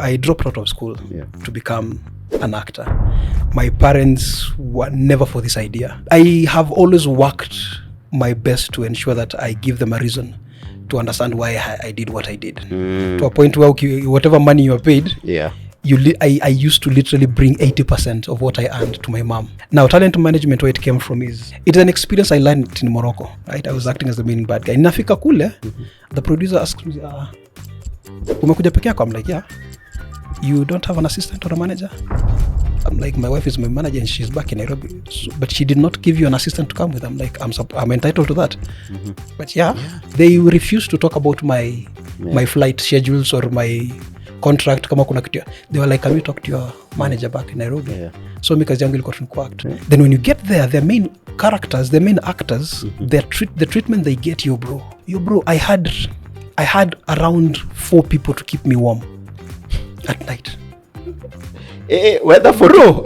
I dropped out of school to become an actor. My parents were never for this idea. I have always worked my best to ensure that I give them a reason to understand why I did what I did. To a point where whatever money you are paid, I used to literally bring 80% of what I earned to my mom. Now, talent management, where it came from it's an experience I learned in Morocco, right? I was acting as the main bad guy. Nafika kule, the producer asked me, umekuja peke yako? I'm like, yeah. You don't have an assistant or a manager? I'm like, my wife is my manager and she's back in Nairobi. But she did not give you an assistant to come with. I'm like, I'm entitled to that. But they refused to talk about my flight schedules or my contract. Kama kuna kitu. They were like, can you talk to your manager back in Nairobi? So because yangu ilikuwa tunkuact. Then when you get there, their main characters, their main actors, the treatment they get, yo bro, I had around 4 people to keep me warm at night. Weather for bro.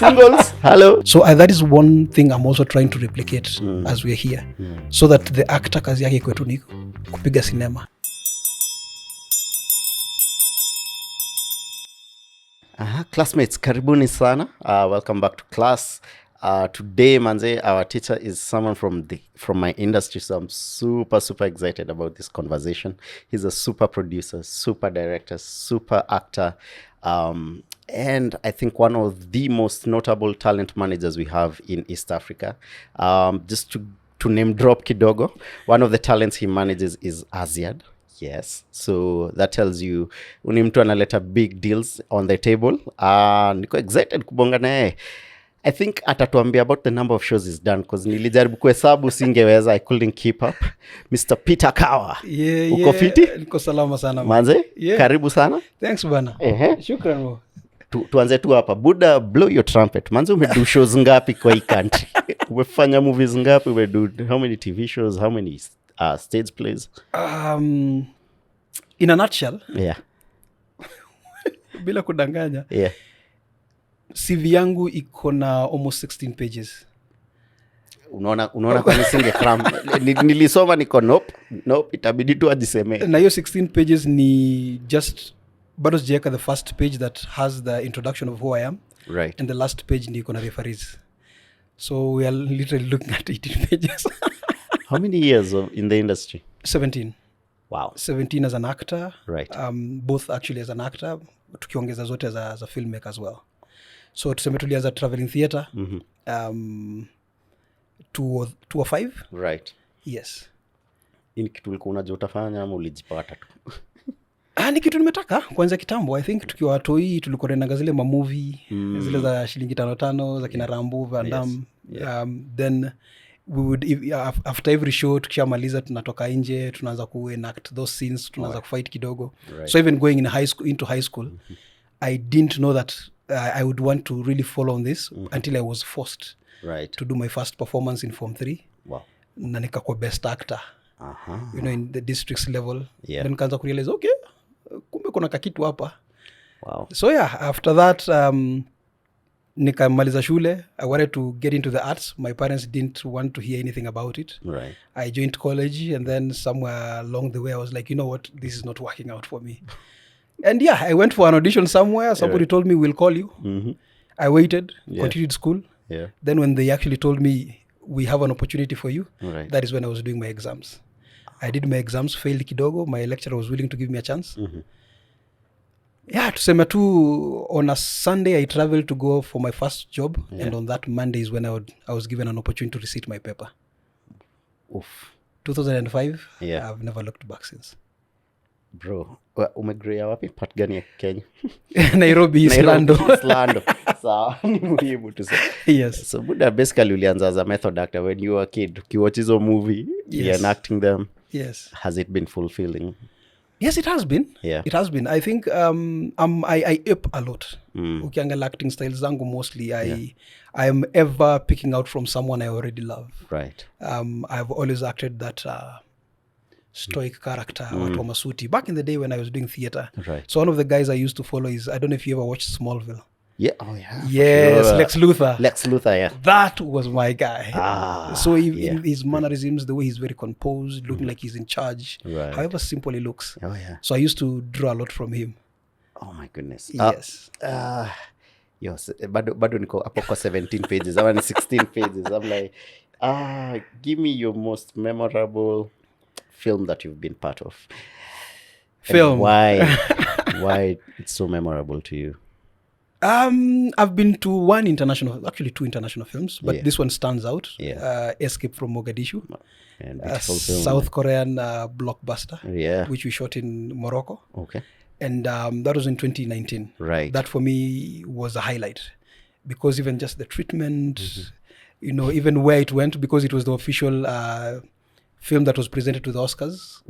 Singles. Hello. So that is one thing I'm also trying to replicate as we're here, so that the actor kazi yake kwetu ni kupiga cinema. Classmates, karibuni sana. Welcome back to class. Today, manze, our teacher is someone from my industry, so I'm super excited about this conversation. He's a super producer, super director, super actor, and I think one of the most notable talent managers we have in East Africa. Just to name drop kidogo, one of the talents he manages is Azziad. Yes, so that tells you uni mtu analeta big deals on the table. Niko excited kubonga naye. I think atatuambia about the number of shows he's done, because nilijaribu kuhesabu singeweza, I couldn't keep up. Mr. Peter Kawa. Uko fiti? Niko salama sana. Manze, karibu sana. Thanks bana. Shukran mo. Tuanze tu hapa. Buddha, blow your trumpet. Manze, umedu shows ngapi kwa hii country? Umefanya movies ngapi? Umedu how many TV shows? How many stage plays? In a nutshell. Bila kudanganya. CV yangu iko na almost 16 pages. Unaona kwa nisinge cram. Nilisoma niko nope, itabidi tu ajiseme. Na hiyo 16 pages ni just bado sijaeka the first page that has the introduction of who I am. Right. And the last page ni iko na referees. So we are literally looking at 18 pages. How many years in the industry? 17. Wow. 17 as an actor. Right. Both actually as an actor, tukiongeza zote as a filmmaker as well. So tuseme tulianza traveling theater 205. Right. Yes. Ni kitu ulikuwa unajua utafanya ama ulijipata tu? Ni kitu nimetaka kwanza kitambo. I think tukiwa watoi tulikuwa tunaenda zile movie zile za shilingi 5 za kina Rambo, Van Damme. Then we would after every show tukishamaliza tunatoka nje tunaanza ku-enact those scenes, tunaanza kufight kidogo. Right. So even going into high school I didn't know that I would want to really follow on this until I was forced to do my first performance in Form 3. Wow. Na nikakuwa best actor. In the districts level. Then nikaanza kurealize, okay, kumbe kuna kakitu hapa. Wow. So after that nikamaliza shule. I wanted to get into the arts. My parents didn't want to hear anything about it. Right. I joined college, and then somewhere along the way I was like, you know what, this is not working out for me. And I went for an audition somewhere. Somebody told me, we'll call you. I waited, continued school. Then when they actually told me, we have an opportunity for you, that is when I was doing my exams. I did my exams, failed kidogo. My lecturer was willing to give me a chance. Tuseme tu, on a Sunday I traveled to go for my first job. And on that Monday is when I was given an opportunity to receipt my paper. 2005. I've never looked back since. Bro, umegrea wapi? Part gani ya Kenya? Nairobi, Islando. Sawa, ni muhimu tu. Yes. So Buddha, basically ulianza as a method actor when you were a kid. Ukiwatch hizo movie, you're enacting them. Yes. Has it been fulfilling? Yes, it has been. It has been. I think I ape a lot. Ukiangalia acting styles zangu mostly, I am ever picking out from someone I already love. Right. I've always acted that stoic character, watu wa masuti. Back in the day when I was doing theater. Right. So one of the guys I used to follow is, I don't know if you ever watched Smallville. Yeah. Oh yeah. Yes, sure. Lex Luthor, yeah. That was my guy. So in his mannerisms, the way he's very composed, looking like he's in charge. Right. However simple he looks. Oh yeah. So I used to draw a lot from him. Oh my goodness. Yes. Yes, bado niko hapo kwa 17 pages ama ni 16 pages. I'm like, give me your most memorable film that you've been part of. Film. And why it's so memorable to you? I've been to two international films, but Yeah. this one stands out. Yeah. Escape from Mogadishu. And beautiful film. South Korean blockbuster, Yeah. which we shot in Morocco. Okay. And that was in 2019. Right. That for me was a highlight, because even just the treatment, even where it went, because it was the official film that was presented to the Oscars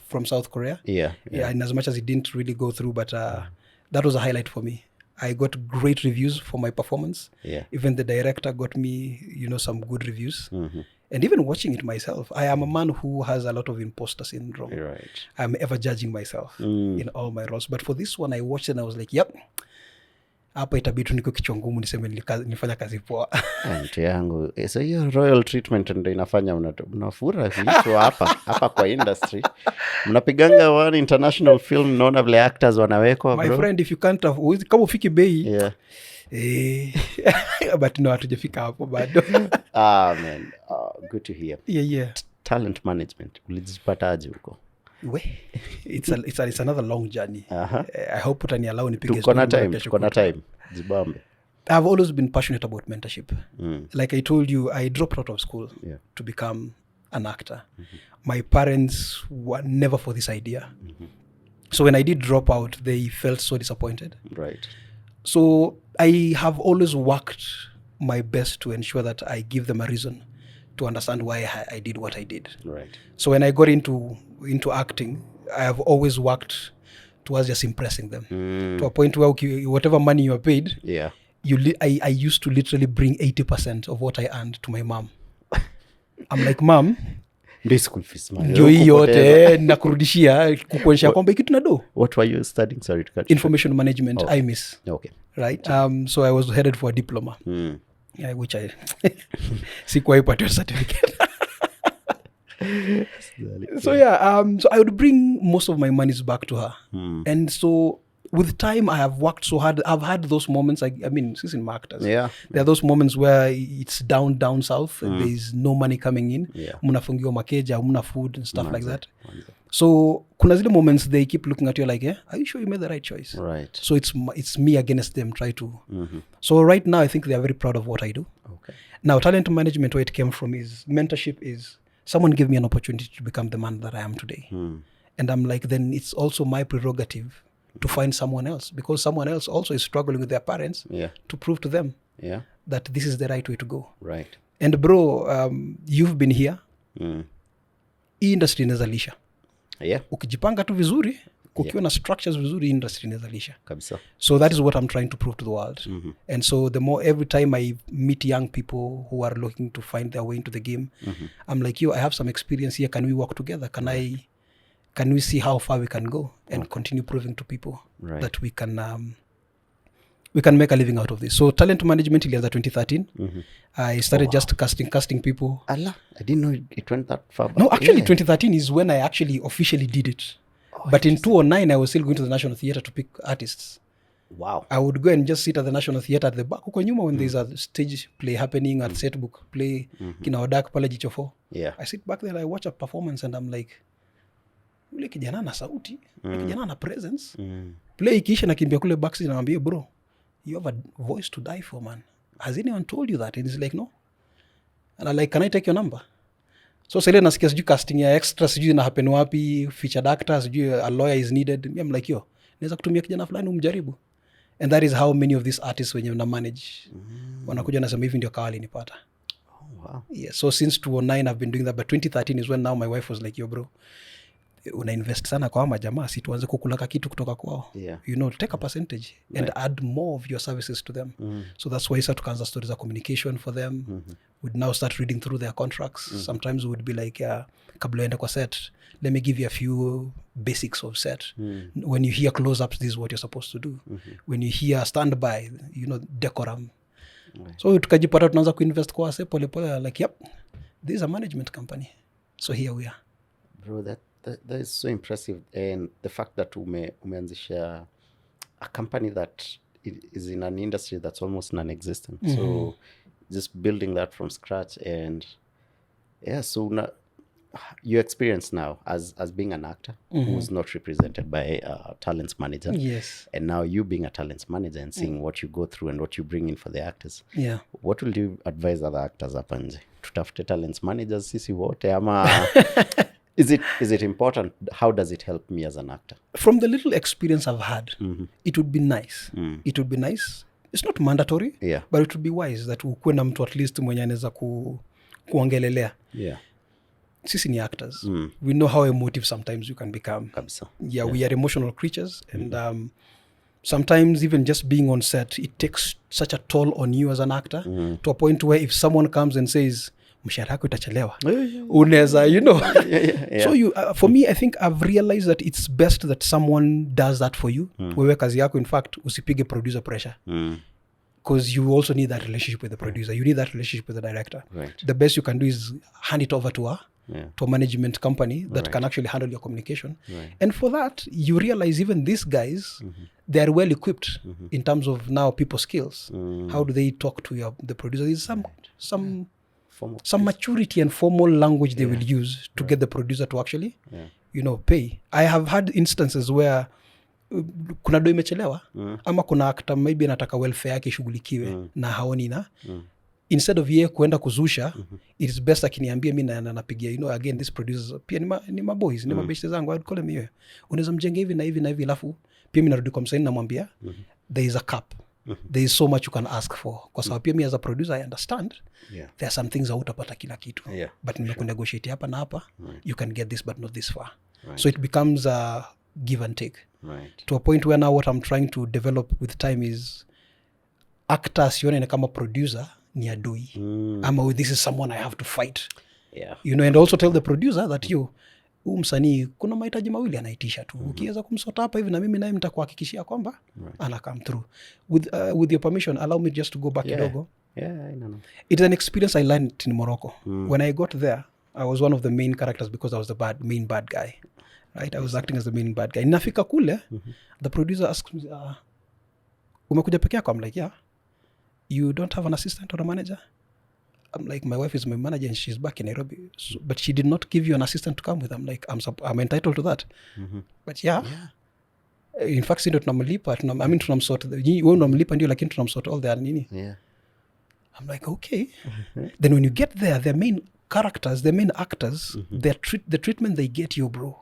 from South Korea. Yeah. And as much as it didn't really go through, but that was a highlight for me. I got great reviews for my performance. Yeah. Even the director got me, some good reviews. Mm-hmm. And even watching it myself, I am a man who has a lot of imposter syndrome. Right. I'm ever judging myself in all my roles. But for this one, I watched it and I was like, yep, hapa itabidi tu niko kichwa ngumu niseme nilifanya kazi poa. Mtu yangu, so hiyo royal treatment ndio inafanya unafura vitu hapa kwa industry. Mnapiganga one international film, naona vile actors wanawekwa, bro. My friend, if you can't kama ufiki bei. Yeah. But no, hatujafika hapo bado. Man, good to hear. Yeah. Talent management, ulijipataje huko? It's another long journey. I hope utaniallow nipige tuko na time jibambe. I've always been passionate about mentorship. Like I told you, I dropped out of school to become an actor. My parents were never for this idea. So when I did drop out, they felt so disappointed. Right. So I have always worked my best to ensure that I give them a reason to understand why I did what I did. Right. So when I got into acting, I have always worked towards just impressing them to a point where whatever money you are paid, I used to literally bring 80% of what I earned to my mom. I'm like, Mom, school fees, man. Ndio hii yote nakurudishia kukuonyesha kwamba hiki tunado. What were you studying? Sorry to cut you. Information management, IMIS. Okay. Right. So I was headed for a diploma. Which I sikuwahi pata certificate. So so I would bring most of my monies back to her. And so with time, I have worked so hard. I've had those moments. I mean, since in marketers, there are those moments where it's down south. There is no money coming in. Munafungiwa makeja, muna food and stuff like that. So kuna zile moments they keep looking at you like, are you sure you made the right choice? Right. So it's me against them. Try to. So right now, I think they are very proud of what I do. Okay. Now, talent management, where it came from is mentorship. Is someone gave me an opportunity to become the man that I am today, and I'm like, then it's also my prerogative to find someone else, because someone else also is struggling with their parents to prove to them that this is the right way to go. Right. And bro, you've been here. Hii industry inazalisha. Ukijipanga tu vizuri, kukiwa na structures vizuri, industry inazalisha. Kabisa. So that is what I'm trying to prove to the world. And so every time I meet young people who are looking to find their way into the game, I'm like, I have some experience here. Can we work together? Can we see how far we can go and continue proving to people that we can make a living out of this? So talent management ilianza 2013. I started just casting people. Allah, I didn't know it went that far back. No, actually 2013 is when I actually officially did it. But in 2009, I was still going to the National Theatre to pick artists. Wow. I would go and just sit at the National Theatre at the back. Huko nyuma when there's a stage play happening at Setbook play, kina Wadak pale Jicho 4. I sit back there, I watch a performance and I'm like, ule kijana na sauti, ule kijana na presence. Play ikiisha nakimbia kule backstage na mwambie, bro, you have a voice to die for, man. Has anyone told you that? And he's like, no. And I'm like, can I take your number? So sile nasikia sijui casting ya extra, sijui na happen wapi, featured actor, sijui a lawyer is needed. I'm like, naweza kutumia kijana fulani umjaribu. And that is how many of these artists wenye na manage wanakuja nasema hivi ndio Kawa alinipata. Wow. So since 2009 I've been doing that, but 2013 is when now my wife was like, bro, una invest sana kwa majamaa, si tuanze kukulaka kitu kutoka kwao. Take a percentage and add more of your services to them. So that's why I tukaanza stories of communication for them. We'd now start reading through their contracts. Sometimes we would be like, kabla uende kwa set, let me give you a few basics of set. When you hear close-ups, this is what you're supposed to do. When you hear standby, decorum. So tukajipata tunaanza kuinvest kwa wase pole pole, like, this is a management company. So here we are. Bro, that is so impressive. And the fact that umeanzisha a company that is in an industry that's almost non-existent. So just building that from scratch. And so now your experience now as being an actor who's not represented by a talent manager. Yes. And now you being a talent manager and seeing what you go through and what you bring in for the actors. Yeah. What will you advise other actors hapa nje? Tutafute talent managers sisi wote ama is it important? How does it help me as an actor? From the little experience I've had, it would be nice. It would be nice. It's not mandatory, but it would be wise that ukuwe na mtu at least mwenye anaweza kuongelelea. Yeah. Sisi ni actors. We know how emotive sometimes you can become. Kabisa. Yeah, we are emotional creatures. And sometimes even just being on set, it takes such a toll on you as an actor to a point where if someone comes and says, mshahara yako itachelewa, unaweza, you know. So for me, I think I've realized that it's best that someone does that for you. Wewe kazi yako, in fact, usipige producer pressure. Because you also need that relationship with the producer. You need that relationship with the director. Right. The best you can do is hand it over to a management company that can actually handle your communication. And for that, you realize even these guys, they are well equipped in terms of now people skills. How do they talk to the producer? There's some maturity and formal language they will use to get the producer to actually, pay. I have had instances where kuna do imechelewa ama kuna actor maybe anataka welfare yake ishughulikiwe na haoni na instead of yeye kuenda kuzusha, it is best akiniambia mimi na napigia, again this producers pia ni ma boys, ni mabeshte zangu, I'd call him here, unaweza mjenga hivi na hivi na hivi, alafu pia mimi narudi kwa msanii namwambia there is a cap, there is so much you can ask for, kwa sababu pia mimi as a producer I understand there are some things hautapata kila kitu, but nimekunegotiate hapa na hapa, you can get this but not this far. So it becomes a give and take. To a point where now what I'm trying to develop with time is actors sione kama producer ni adui, ama this is someone I have to fight, and also tell the producer that msanii kuna mahitaji mawili anaitisha tu, ukiweza kumsota hapa hivi na mimi naye mtakuhakikishia kwamba ana come through. With your permission, allow me just to go back kidogo. I know. It's an experience I learned in Morocco. When I got there, I was one of the main characters because I was the main bad guy. Right, I was acting as the main bad guy. Nafika kule, the producer asked me, umekuja peke yako? I'm like, yeah. You don't have an assistant or a manager? I'm like, my wife is my manager and she's back in Nairobi. So, but she did not give you an assistant to come with. I'm like, I'm entitled to that. But in fact, sisi ndo tunamlipa, tunamsort. Wewe unamlipa ndio, lakini tunamsort all their nini. I'm like, okay. Then when you get there, their main characters, their main actors, the treatment they get you, bro.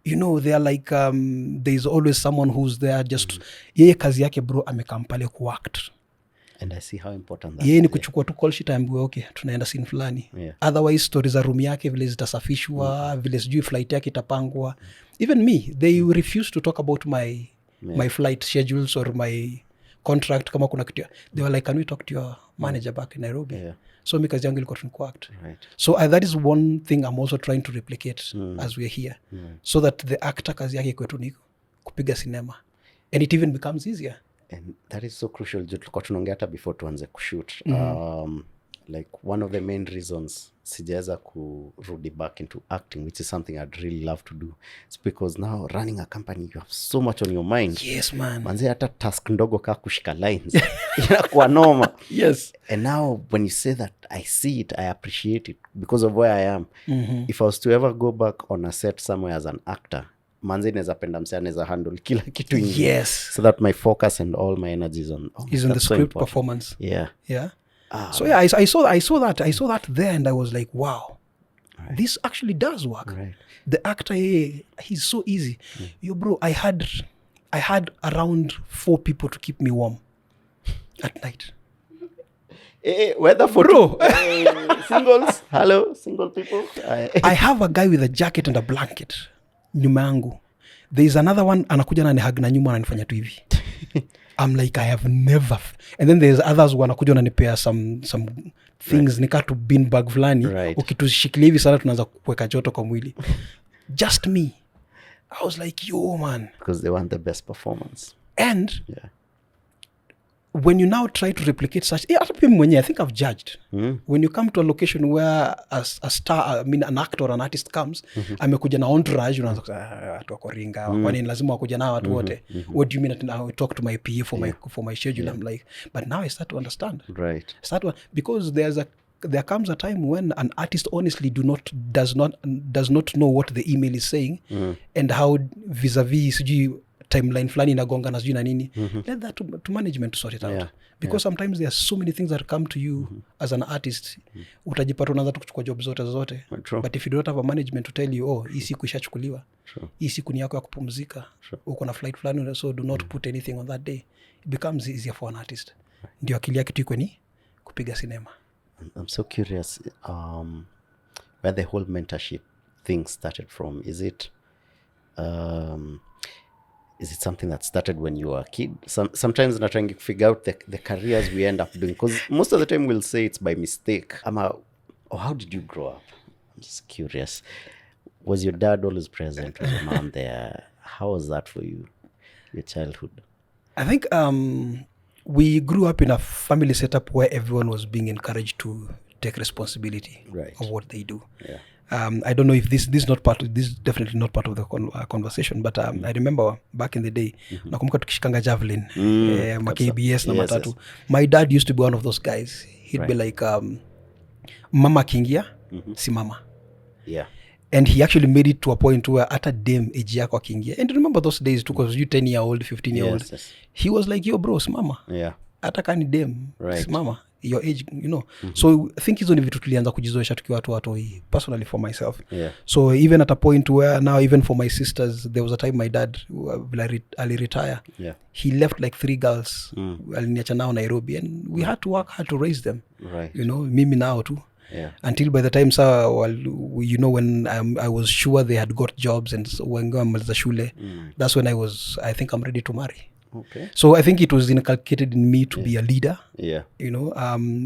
They are like, there's always someone who's there just, yeye kazi yake bro amekaa pale kuact. And I see how important that is. Yeye ni kuchukua tu call sheet ambiwe okay, tunaenda scene fulani. Otherwise stories za room yake vile zitasafishwa, vile sijui flight yake itapangwa. Even me, they refuse to talk about my flight schedules or my contract kama kuna kitu. They were like, can we talk to your manager back in Nairobi? So mi kazi yangu ilikuwa tunakuact. So that is one thing I'm also trying to replicate as we're here. So that the actor kazi yake kwetu ni kupiga cinema. And it even becomes easier. And that is so crucial. Tulikuwa tunaongea hata before tuanze kushoot. Like one of the main reasons sijaweza kurudi back into acting, which is something I'd really love to do. It's because now running a company, you have so much on your mind. Yes, man. Manze hata task ndogo kaa kushika lines. Inakuwa noma. Yes. And now when you say that, I see it, I appreciate it because of where I am. If I was to ever go back on a set somewhere as an actor, manze neza penda mse anaweza handle kila kitu ingi. Yes. So that my focus and all my energy is on the script performance. Yeah. So I saw that there and I was like, wow, this actually does work. The actor, he's so easy. Yo bro, I had around 4 people to keep me warm at night. Weather for bro. Singles, hello, single people. I have a guy with a jacket and a blanket nyuma yangu. There is another one anakuja na nihag na nyuma ananifanya tu hivi. I'm like, I have never. And then there's others who wanakuja wananipea some things nika to bean bag fulani. Ukitushikilia hivi sana tunaanza kuweka joto kwa mwili. Just me. I was like, yo man. Because they want the best performance. And when you now try to replicate such, hata pia mwenyewe, I think I've judged. When you come to a location where a star, I mean an actor or an artist comes, amekuja na entourage, unaanza kusema watu wako ringa, kwani lazima wakuja na watu wote. What do you mean that I talk to my PA for my schedule? I'm like, but now I start to understand. Right. Because there comes a time when an artist honestly does not know what the email is saying and how vis-a-vis timeline flani inagonga na sijui na nini. Let that to management to sort it out. Because sometimes there are so many things that come to you as an artist. Utajipata unaanza tu kuchukua job zote. But if you don't have a management to tell you, hii siku ishachukuliwa. Hii siku ni yako ya kupumzika. Uko na flight flani, so do not put anything on that day. It becomes easier for an artist. Ndio akili yake tu iko ni kupiga cinema. I'm so curious where the whole mentorship thing started from. Is it something that started when you were a kid? Sometimes I'm trying to figure out the careers we end up doing, because most of the time we'll say it's by mistake. How did you grow up? I'm just curious. Was your dad always present? Was your mom there? How was that for you, your childhood? I think we grew up in a family setup where everyone was being encouraged to take responsibility of what they do. Yeah. I don't know if this is definitely not part of the conversation, but I remember back in the day, nakumbuka tukishikanga javelin, KBS na matatu. Yes. My dad used to be one of those guys. He'd be like, mama kingia, si mama. Yeah. And he actually made it to a point where at a dem age yako akingia. And remember those days too, because you 10-year-old, 15-year-old. Yes. He was like, yo bro, si mama. Yeah. Ata kani dem, si mama. Your age, you know. So I think hizo ni vitu tulianza kujizoesha tukiwa watu personally for myself. Yeah. So even at a point where now even for my sisters, there was a time my dad retire. Yeah. He left like 3 girls. Aliniacha nao Nairobi, and we had to work hard to raise them. Right. You know, mimi nao too. Yeah. Until by the time when I was sure they had got jobs and when wamaliza shule, that's when I think I'm ready to marry. Okay. So I think it was inculcated in me to be a leader. Yeah. You know,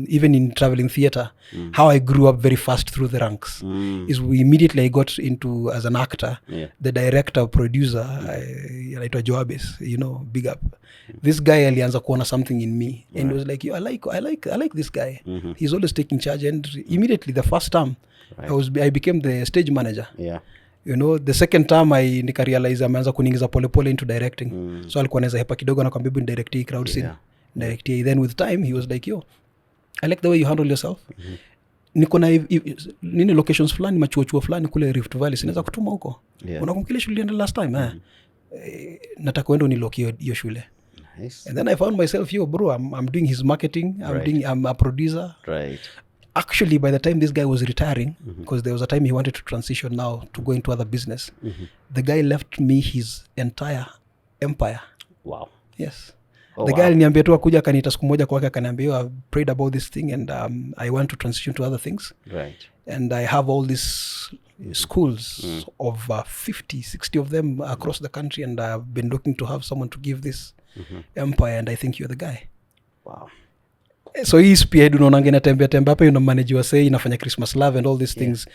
even in traveling theater, how I grew up very fast through the ranks is I got into as an actor. Yeah. The director, producer, anaitwa Joabes, you know, big up. This guy alianza kuona something in me, and was like, yo, I like this guy. He's always taking charge, and immediately the first time I became the stage manager. Yeah. You know, the second time nika realize ameanza kuniingiza polepole into directing. So alikuwa anaweza hepa kidogo na kwambia directing crowd scene. Directing. Then with time he was like, yo, I like the way you handle yourself. Niko na nini locations fulani, machuo fulani kule Rift Valley, sinaweza kutuma huko. Unakumbuka shule ndio last time nataka uende unilokie hiyo shule. Nice. And then I found myself, yo bro, I'm doing his marketing, I'm a producer. Right. Actually, by the time this guy was retiring, because there was a time he wanted to transition now to go into other business, the guy left me his entire empire. Wow. Yes. The guy aliniambia tu akuja akaniita siku moja kwake akaniambia, I prayed about this thing and I want to transition to other things. Right. And I have all these schools of 50, 60 of them across the country, and I've been looking to have someone to give this empire, and I think you're the guy. Wow. So hii Spearhead unaonanga inatembea hapa manage wasee inafanya Christmas love and all these things.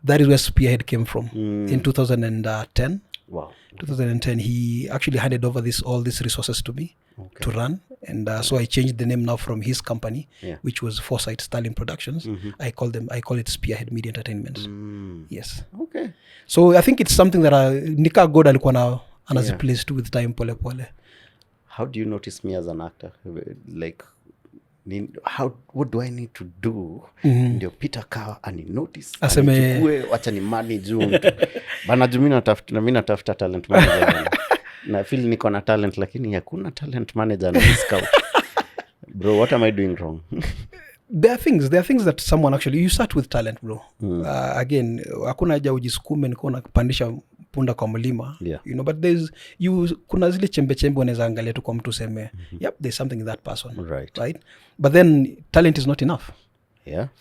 That is where Spearhead came from in 2010. Wow. 2010 he actually handed over all these resources to me to run, and so I changed the name now from his company, which was Foresight Stalin Productions. I call it Spearhead Media Entertainment. Yes. Okay. So I think it's something that Nika God alikuwa na anaziplace to with time pole pole. How do you notice me as an actor? Like, what do I need to do ndio Peter Kawa ani-notice anichukue wacha ni manage mtu bana mimi natafuta talent manager na feel niko na talent lakini hakuna talent manager na scout. Bro, what am I doing wrong? There are things that someone actually, you start with talent bro. Again, hakuna haja ujisukume niko napandisha punda kwa mlima, you know, but kuna zile chembe unaweza angalia tu kwa mtu seme yep, there's something in that person, right? But then talent is not enough.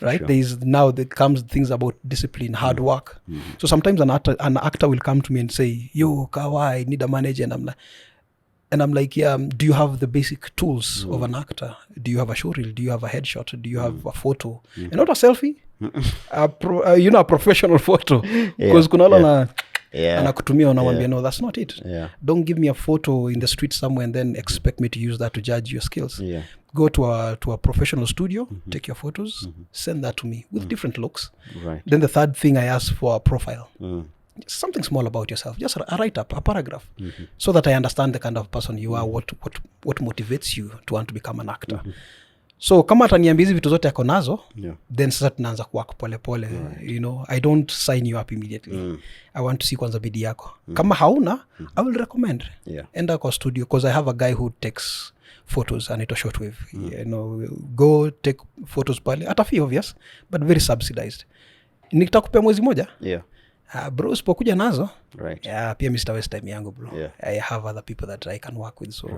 Right. Sure. There comes things about discipline, hard work. So sometimes an actor will come to me and say, yo Kawa, I need a manager, and I'm like, yeah, do you have the basic tools of an actor? Do you have a showreel? Do you have a headshot? Do you have a photo? And not a selfie, a professional photo. Because kuna wala anakutumia unamwambia no, that's not it. Don't give me a photo in the street somewhere and then expect me to use that to judge your skills. Go to a professional studio, take your photos, send that to me with different looks. Then the third thing I ask for a profile. Something small about yourself, just a write-up, a paragraph, so that I understand the kind of person you are, what motivates you to want to become an actor. So kama ataniambia hizi vitu zote yako nazo, then sasa tunaanza kuwork pole pole. You know, I don't sign you up immediately. I want to see kwanza bidii yako. Kama hauna, I will recommend. Enda kwa studio, because I have a guy who takes photos and it's a shortwave. You know, go take photos pale. At a fee, obvious, but very subsidized. Nitakupea mwezi moja. Bro, sipokuja nazo, pia Mr. Waste time yangu, bro. I have other people that I can work with, so.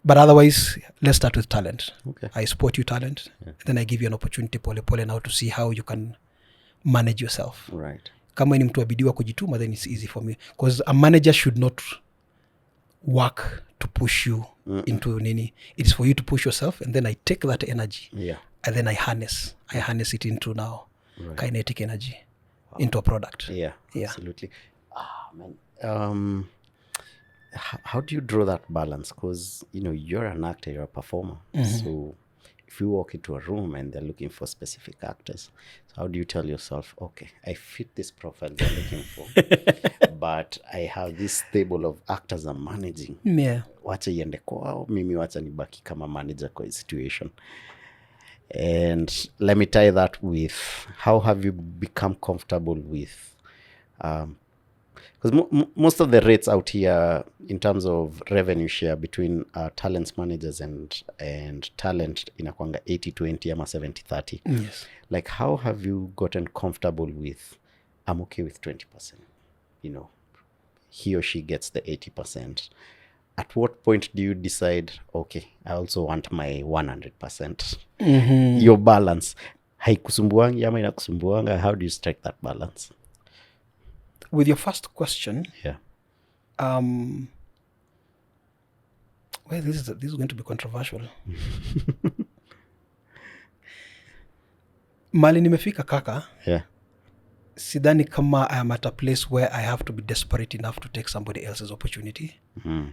But otherwise, let's start with talent. I support you talent, then I give you an opportunity pole pole now to see how you can manage yourself. Kama ni mtu abidiwa kujituma, then it's easy for me. Because a manager should not work to push you into nini. It's for you to push yourself, and then I take that energy, and then I harness it into now kinetic energy. Into a product. Absolutely. Man. How do you draw that balance? Because, you know, you're an actor, you're a performer. So if you walk into a room and they're looking for specific actors, so how do you tell yourself, okay, I fit this profile they're looking for, but I have this stable of actors I'm managing. Wacha iende kwao, mimi wacha nibaki kama manager kwa hii situation. And let me tie that with how have you become comfortable with, because most of the rates out here in terms of revenue share between talent managers and talent inakwanga 80-20 ama 70-30. Like, how have you gotten comfortable with, I'm okay with 20%, you know, he or she gets the 80%. At what point do you decide, okay, I also want my 100%? Your balance. Haikusumbuangi ama inakusumbuanga? How do you strike that balance? With your first question, well, this is going to be controversial. Mali nimefika kaka. Sidhani kama I am at a place where I have to be desperate enough to take somebody else's opportunity.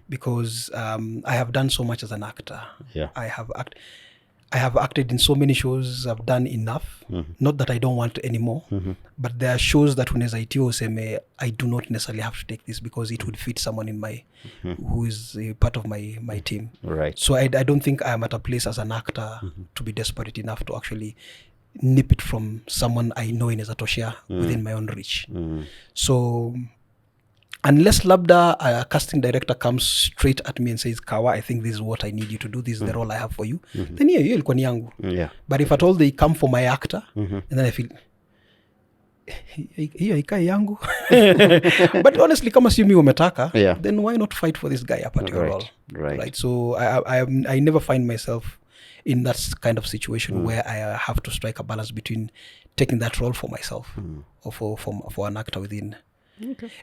Because I have done so much as an actor. I have acted in so many shows. I've done enough. Not that I don't want to anymore, but there are shows that unaweza itiwa useme I do not necessarily have to take this because it would fit someone in my who is a part of my team. So I don't think I am at a place as an actor to be desperate enough to actually nip it from someone I know in Azatoshia within my own reach. So unless labda a casting director comes straight at me and says, Kawa, I think this is what I need you to do, this is the role I have for you, then hiyo ilikuwa ni yangu. But if at all they come for my actor, and then I feel hiyo ikai yangu. But honestly, kama si mimi umetaka, then why not fight for this guy a particular role? Right. So I never find myself in that kind of situation where I have to strike a balance between taking that role for myself or for an actor within.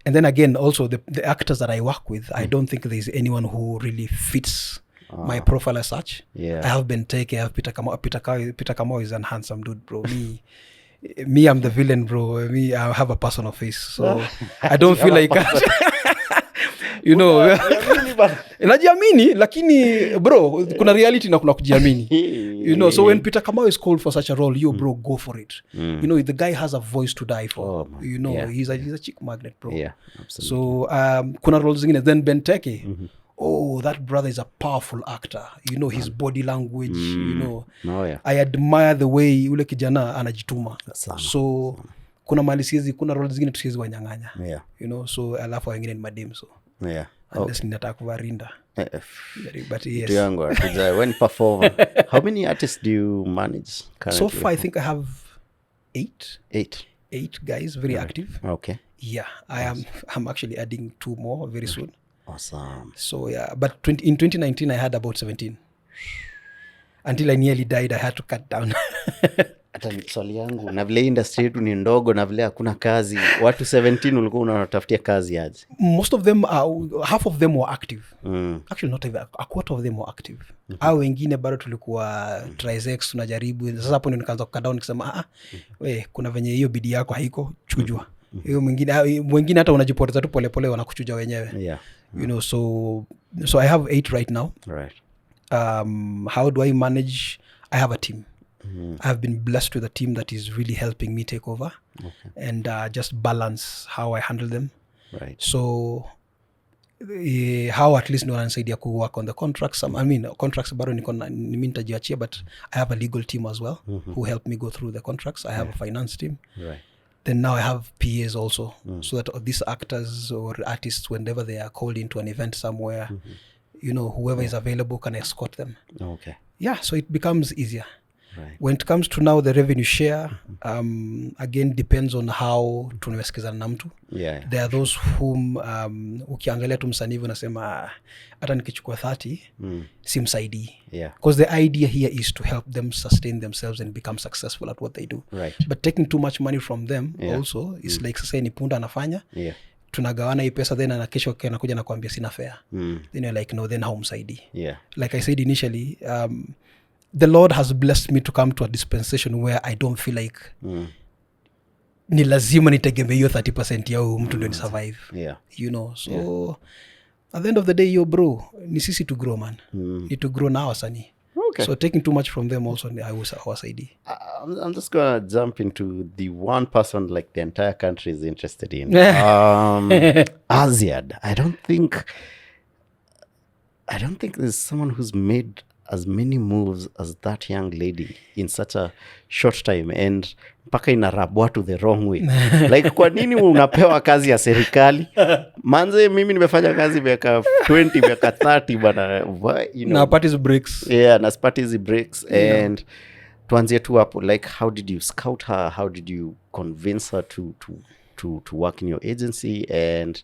And then again, also the actors that I work with, I don't think there's anyone who really fits my profile as such. I have Ben Teke, I have Peter Kamau. Peter Kamau is an handsome dude, bro. Me, I'm the villain, bro. Me, I have a personal face, so I don't feel like you know. Najiamini, lakini bro, kuna reality na kuna kujiamini. You know, so when Peter Kamau is called for such a role, bro, go for it. You know, the guy has a voice to die for. You know, he's a chick magnet, bro. Absolutely. So kuna roles zingine. Then Ben Teke, that brother is a powerful actor. You know, his body language, you know. I admire the way ule kijana anajituma. So kuna mali siezi, kuna roles zingine tusiezi wanyang'anya. You know, so alafu wengine ni madem, so unless ninataka kuvarinda. But yes. When performer, how many artists do you manage currently? So far, I think I have 8. 8 guys, very active. Okay. Yeah, I'm actually adding 2 more very soon. Awesome. So yeah, but in 2019, I had about 17. Until I nearly died, I had to cut down. Hata swali yangu, na vile industry yetu ni ndogo, na vile hakuna kazi, watu 17 ulikuwa unatafutia kazi aje? Most of them, half of them were active. Actually not even, a quarter of them were active. Hao wengine bado tulikuwa trisex tunajaribu. Sasa hapo ndio nikaanza kukaa down nikisema kuna venye hiyo bidii yako haiko chujwa. hiyo mwingine hata unajipoteza tu polepole wanakuchuja wenyewe. Yeah. You know, so I have 8 right now. Right. How do I manage? I have a team. I have been blessed with a team that is really helping me take over and just balance how I handle them. Right. So how at least wananisaidia ku work on the contracts. Contracts bado nimi nitajiachia, but I have a legal team as well who help me go through the contracts. I have a finance team. Right. Then now I have PAs also, so that these actors or artists, whenever they are called into an event somewhere, you know, whoever is available can escort them. Okay. Yeah, so it becomes easier. Right. When it comes to now the revenue share, again depends on how tunawesikizana na mtu. Yeah. There are those whom ukiangalia tu msanii unasema hata nikichukua 30 simsaidii. Yeah. Because the idea here is to help them sustain themselves and become successful at what they do. Right. But taking too much money from them also is like sasa ni punda anafanya. Yeah. Tunagawana hii pesa, then na kesho anakuja nakwambia sina fare. Then you're like, no, then haumsaidii. Yeah. Like I said initially, the Lord has blessed me to come to a dispensation where I don't feel like ni lazima nitegemea hiyo 30% ya huyu mtu ndio ni survive. Yeah. You know, so at the end of the day, yo bro, ni sisi to grow, man. Need to grow now, wasanii. Okay. So taking too much from them also, hawasaidii. I'm just gonna jump into the one person like the entire country is interested in. Azziad. I don't think there's someone who's made as many moves as that young lady in such a short time, and mpaka inarabwa to the wrong way. Like, kwa nini unapewa kazi ya serikali? Manze, mimi nimefanya kazi miaka 20, miaka 30 bana, you know. Na parties breaks. Yeah, na parties breaks. And tuanzie tu hapo, like, how did you scout her? How did you convince her to work in your agency? And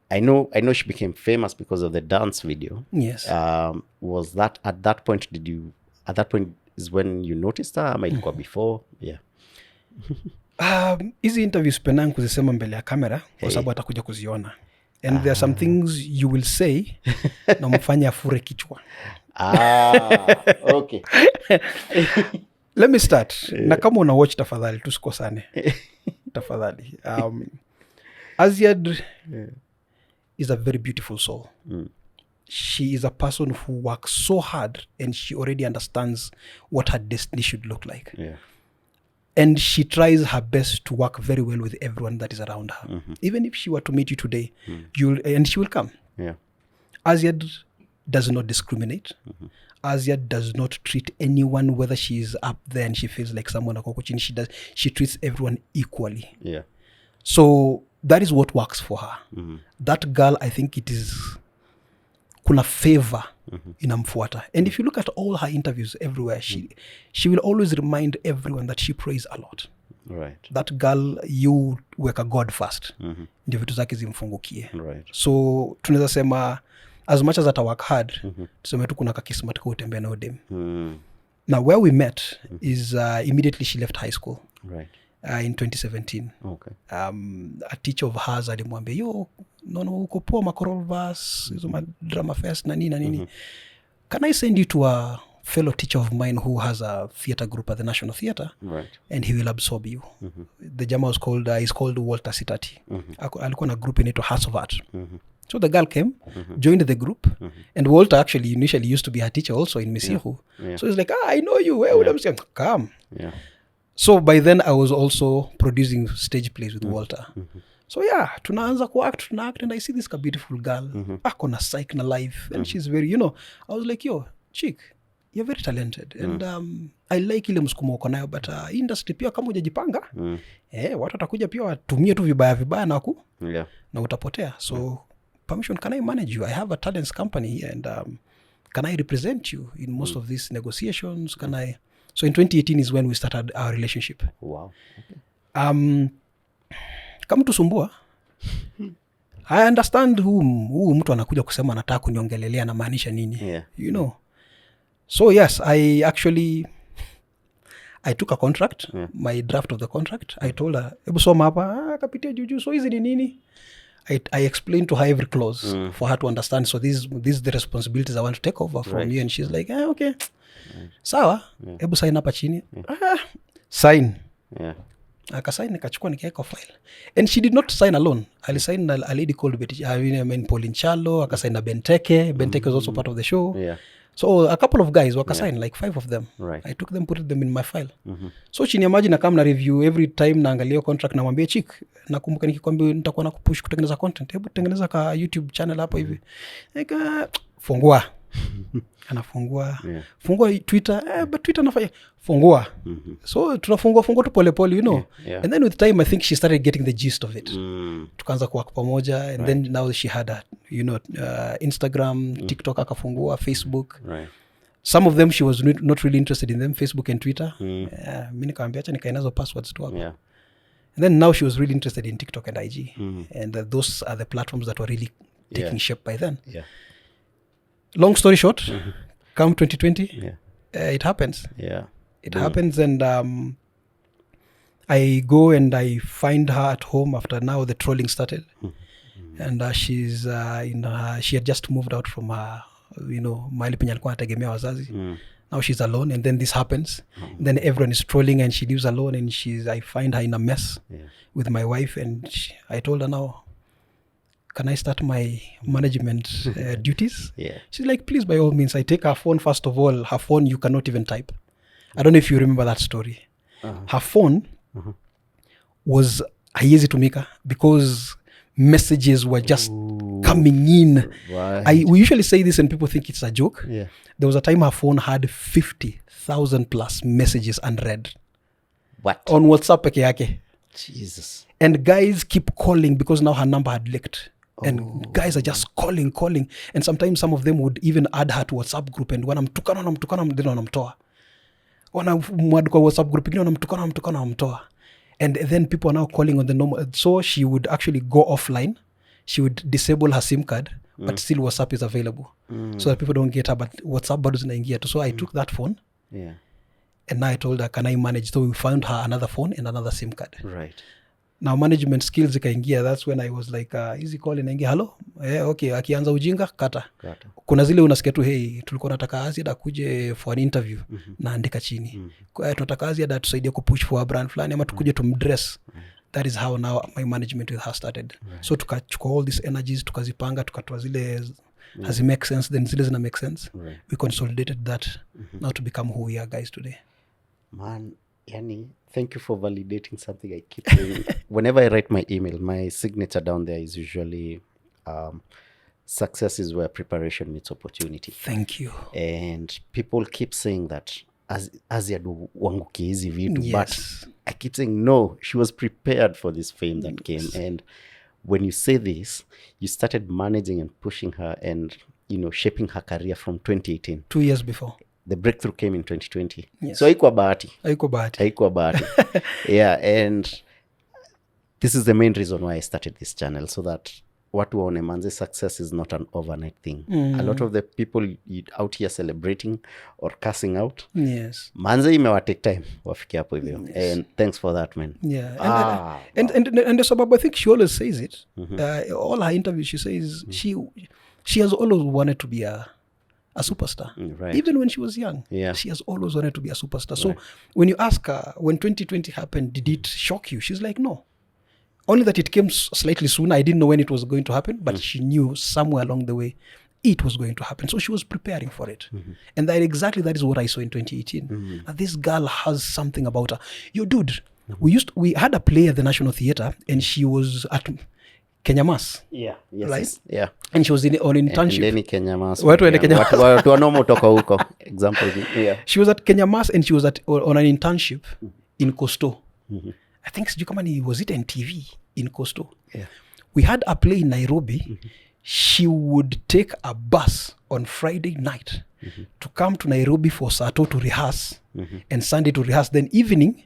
I know she became famous because of the dance video. Yes. Was that at that point is when you noticed her? Ama ilikuwa before? Yeah. Hizi interviews penang kuzisema mbele ya kamera kwa sababu atakuja kuziona. And there are some things you will say na mfanya afure kichwa. Okay. Let me start. Na kama una watch tafadhali tusikosane. Tafadhali. Azziad is a very beautiful soul. She is a person who works so hard and she already understands what her destiny should look like. Yeah. And she tries her best to work very well with everyone that is around her. Even if she were to meet you today, and she will come. Yeah. Azziad does not discriminate. Azziad does not treat anyone, whether she is up there and she feels like someone akoko chini. She treats everyone equally. Yeah. So that is what works for her. That girl, I think it is kuna favor inamfuata. And if you look at all her interviews everywhere, she will always remind everyone that she prays a lot. Right. That girl, you weka God first. Ndio vitu zake zimfungukie. Right. So tunaweza sema as much as ata work hard, tuseme tu kuna kakismat kwa utembea na udem. Now where we met is immediately she left high school. Right. In 2017. Okay. A teacher of hers alimwambia, yo, no, uko poa machoral verse, hizo drama fest na nini. Can I send you to a fellow teacher of mine who has a theater group at the National Theater? Right. And he will absorb you. The jama is called Walter Sitati. Alikuwa na group inaitwa Hearts of Art. So the girl came, joined the group, and Walter actually initially used to be her teacher also in Misihu. Yeah. So he's like, I know you. Where would I say? Come. Yeah. So by then I was also producing stage plays with Walter. So yeah, tunaanza kuact, and I see this beautiful girl. Ako na psych na life. And she's very, you know, I was like, yo, chick, you're very talented. And I like ile msukumo uko nayo, but industry pia kama hujajipanga, watu watakuja pia watumie tu vibaya na utapotea. So permission, can I manage you? I have a talents company and can I represent you in most of these negotiations? Can I? So in 2018 is when we started our relationship. Wow. Okay. Kama tusumbua, I understand huu mtu anakuja kusema anataka kuniongelelea na maanisha nini. Yeah. You know. So yes, I took a contract, my draft of the contract. I told her, hebu soma hapa, kapitia juju, so hizi ni nini? I explained to her every clause for her to understand. So these are the responsibilities I want to take over from you. And she's like, okay. Sawa, hebu sign hapa chini. Sign. Yeah. Akasign, nikachukua nikaeka file. And she did not sign alone. Alisign a lady called Pauline Chalo, akasign na Benteke. Benteke was also part of the show. Yeah. So a couple of guys wakasign, like 5 of them. Right. I took them, put them in my file. So chini imagine nakam na review every time naangalia contract na mwambie chick, nakumbuka nikikwambia nitakuwa na kupush kutengeneza content. Hebu tengeneza ka YouTube channel hapo hivi. Nika fungua. Anafungua. Fungua Twitter, but Twitter nafanya fungua. So tunafungua tu pole pole, you know. Yeah. And then with time I think she started getting the gist of it. Tukaanza kuwa pamoja, and then now she had a, you know, Instagram, TikTok akafungua, Facebook. Right. Some of them she was not really interested in them, Facebook and Twitter. Mimi nikamwambia acha nikainazo passwords tu hapo. Yeah. And then now she was really interested in TikTok and IG. And those are the platforms that were really taking shape by then. Yeah. Long story short, come 2020, it happens. Yeah. It happens, and I go and I find her at home after now the trolling started. And she's she had just moved out from her, you know, mahali penye alikuwa anategemea wazazi. Now she's alone, and then this happens. Then everyone is trolling and she lives alone, and I find her in a mess with my wife, and I told her now, can I start my management duties? Yeah. She's like, please, by all means. I take her phone. First of all, her phone, you cannot even type. I don't know if you remember that story. Her phone was haiwezi tumika because messages were just coming in. Right. We usually say this and people think it's a joke. Yeah. There was a time her phone had 50,000 plus messages unread. What? On WhatsApp peke yake. Jesus. And guys keep calling because now her number had leaked. And guys are just calling. And sometimes some of them would even add her to WhatsApp group, and wanamtukana then wanamtoa. Wanamwad kwa WhatsApp group ingine wanamtukana. And then people are now calling on the normal. So she would actually go offline. She would disable her SIM card, but still WhatsApp is available. So that people don't get her, but WhatsApp bado zinaingia tu. So I took that phone. Yeah. And now I told her, can I manage? So we found her another phone and another SIM card. Right. Now management skills ikaingia. That's when I was like, easy call inaingia, hello? Okay, akianza ujinga, kata. Kuna zile unasikia tu, hey, tulikuwa nataka Azziad akuje for an interview. Naandika chini. Tunataka Azziad atusaidie kupush for a brand fulani, ama tukuje tumdress. That is how now my management with her started. Right. So tukachukua all these energies, tukazipanga, tukatoa zile has make sense, then zile zina make sense. Right. We consolidated that now to become who we are guys today. Man, yani, thank you for validating something I keep doing. Whenever I write my email, my signature down there is usually success is where preparation meets opportunity. Thank you. And people keep saying that Azziad wanguki hizi vitu, but I keep saying no, she was prepared for this fame that came. And when you say this, you started managing and pushing her and, you know, shaping her career from 2018. 2 years before. The breakthrough came in 2020. Yes. So haikuwa bahati. Haikuwa bahati. Yeah, and this is the main reason why I started this channel, so that watu waone manze success is not an overnight thing. A lot of the people out here celebrating or cussing out, manze imewa take time wafike hapo hivyo. And thanks for that, man. Yeah. And the sababu, I think she always says it. All her interviews she says she has always wanted to be a superstar. Right. Even when she was young. Yeah. She has always wanted to be a superstar. So when you ask her, when 2020 happened, did it shock you? She's like, no. Only that it came slightly sooner. I didn't know when it was going to happen, but she knew somewhere along the way it was going to happen. So she was preparing for it. And that is what I saw in 2018. This girl has something about her. Yo, dude, we had a play at the National Theatre, and she was at Kenya Mass. Yeah. Yes. Right? Yeah. And she was on internship. And Kenya Mass. Watu wanomo toka huko. Example. Yeah. She was at Kenya Mass, and she was on an internship in Coastal. I think was it NTV in Coastal? Yeah. We had a play in Nairobi. She would take a bus on Friday night to come to Nairobi for Sato to rehearse and Sunday to rehearse. Then evening,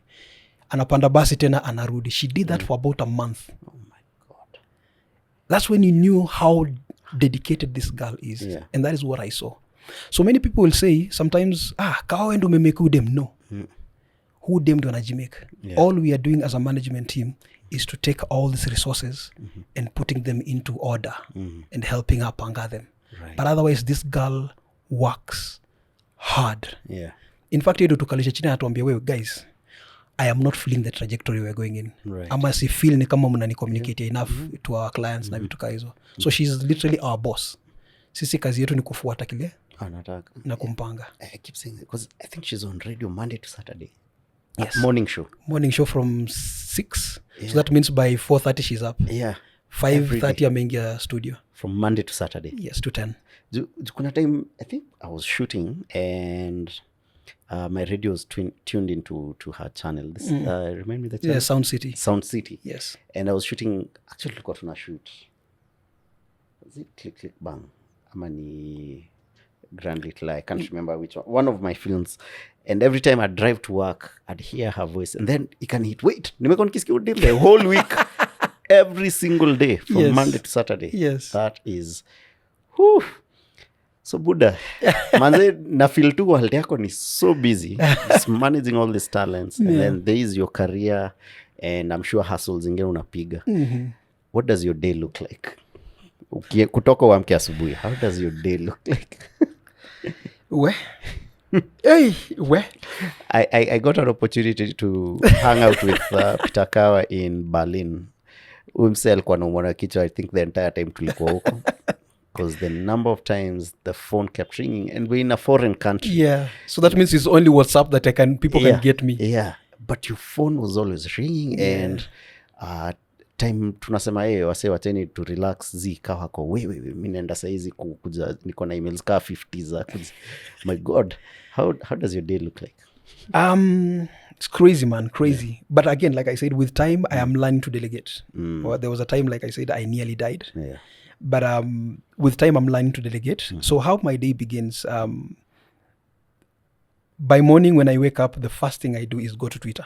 anapanda basi tena anarudi. She did that for about a month. Oh my God. That's when you knew how dedicated this girl is. Yeah. And that is what I saw. So many people will say sometimes, Kawa ndo umemake udem. No. Who dem ndo anajimake. All we are doing as a management team is to take all these resources and putting them into order and helping her panga them. Right. But otherwise, this girl works hard. Yeah. In fact, yedu tukalisha chini atuambia, wewe guys, I am not feeling the trajectory we're going in. Right. Ama si feel ni kama mnani communicate enough to our clients na vitu kaizo. So she's literally our boss. Sisi kazi yetu ni kufuata kile na kumpanga. I keep saying that because I think she's on radio Monday to Saturday. Yes. Morning show from 6. Yeah. So that means by 4:30 she's up. Yeah. 5:30 ameingia studio. From Monday to Saturday. Yes, to 10. Kuna time I think I was shooting and my radio was tuned into her channel. This remind me the channel? Yeah, Sound City. Yes. And I was shooting, actually tulikuwa tuna shoot. Was it Click Bang? Ama ni Grand Little Lie, I can't remember which one of my films. And every time I'd drive to work, I'd hear her voice. And then it can hit, wait, nimekuwa nikisikia udil the whole week. Every single day from Monday to Saturday. Yes. That is, whew. So Buddha, manze na feel tu world yako ni so busy. It's managing all these talents. And then there is your career. And I'm sure hustles zingine unapiga. What does your day look like? Kutoka uamke asubuhi, how does your day look like? I got an opportunity to hang out with Peter Kawa in Berlin. Umse alikuwa anaumwa kichwa, I think the entire time tulikuwa huko. Because the number of times the phone kept ringing and we're in a foreign country. Yeah. So that means it's only WhatsApp that people can get me. Yeah. But your phone was always ringing and time tunasema wase wateni to relax Kawa kwa wewe mimi naenda saizi kuja niko na emails ka 50 za my god, how does your day look like? It's crazy, man, crazy. Yeah. But again, like I said, with time I am learning to delegate. Well, there was a time, like I said, I nearly died. Yeah. But with time I'm learning to delegate. So how my day begins, by morning when I wake up, the first thing I do is go to Twitter.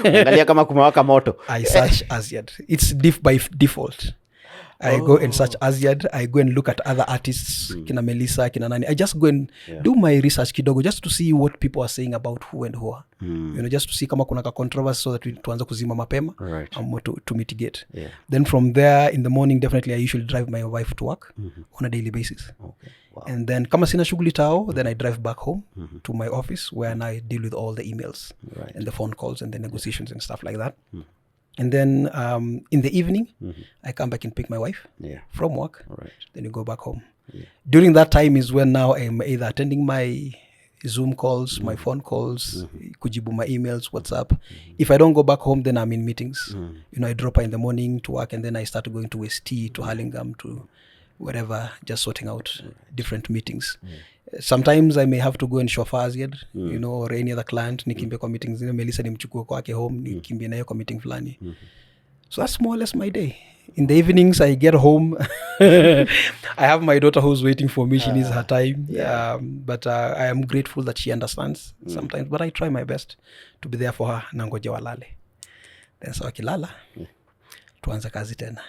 Angalia kama kumewaka moto. I search Azziad. It's by default. I go and search Azziad. I go and look at other artists, kina Melissa, kina nani. I just go and do my research kidogo just to see what people are saying about who and who. You know, just to see kama kuna ka controversy so that tuanze kuzima mapema to mitigate. Yeah. Then from there in the morning, definitely I usually drive my wife to work on a daily basis. Okay. Wow. And then kama sina shughuli tao, then I drive back home to my office where I deal with all the emails and the phone calls and the negotiations and stuff like that. And then in the evening, I come back and pick my wife from work. Right. Then we go back home. Yeah. During that time is when now I'm either attending my Zoom calls, my phone calls, kujibu my emails, WhatsApp. If I don't go back home, then I'm in meetings. You know, I drop her in the morning to work and then I start going to ST, to Hurlingham, to wherever, just sorting out different meetings. Sometimes I may have to go and chauffeur Azziad, you know, or any other client, nikimbia kwa meetings. Melissa nimchukue kwake home, nikimbia nayo kwa meeting fulani. So that's more or less my day. In the evenings, I get home. I have my daughter who's waiting for me. She needs her time. Yeah. But I am grateful that she understands sometimes. But I try my best to be there for her. Nangoje walale. Then so wakilala, tuanze kazi tena.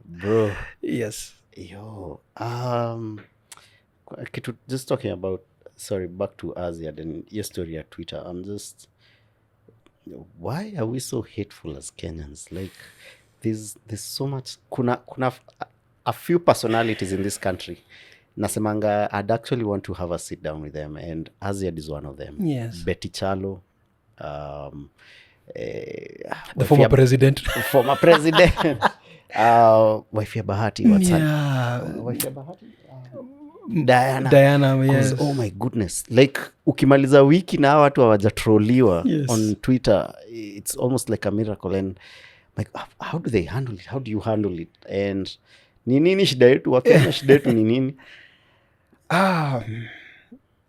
Bro. Yes. Yo. Just talking about, back to Azziad and your story at Twitter. I'm just... Why are we so hateful as Kenyans? Like, there's so much. Kuna a few personalities in this country. Nasemanga, I'd actually want to have a sit down with them, and Azziad is one of them. Yes. Betty Chalo, the former president. Former president. Wife ya Bahati. What's her? Wife ya Bahati. Diana, yes. Oh my goodness. Like, ukimaliza wiki na watu hawajatroliwa on Twitter, it's almost like a miracle. And like, how do they handle it? How do you handle it? And ni nini shida yetu? Wakenya shida yetu ni nini?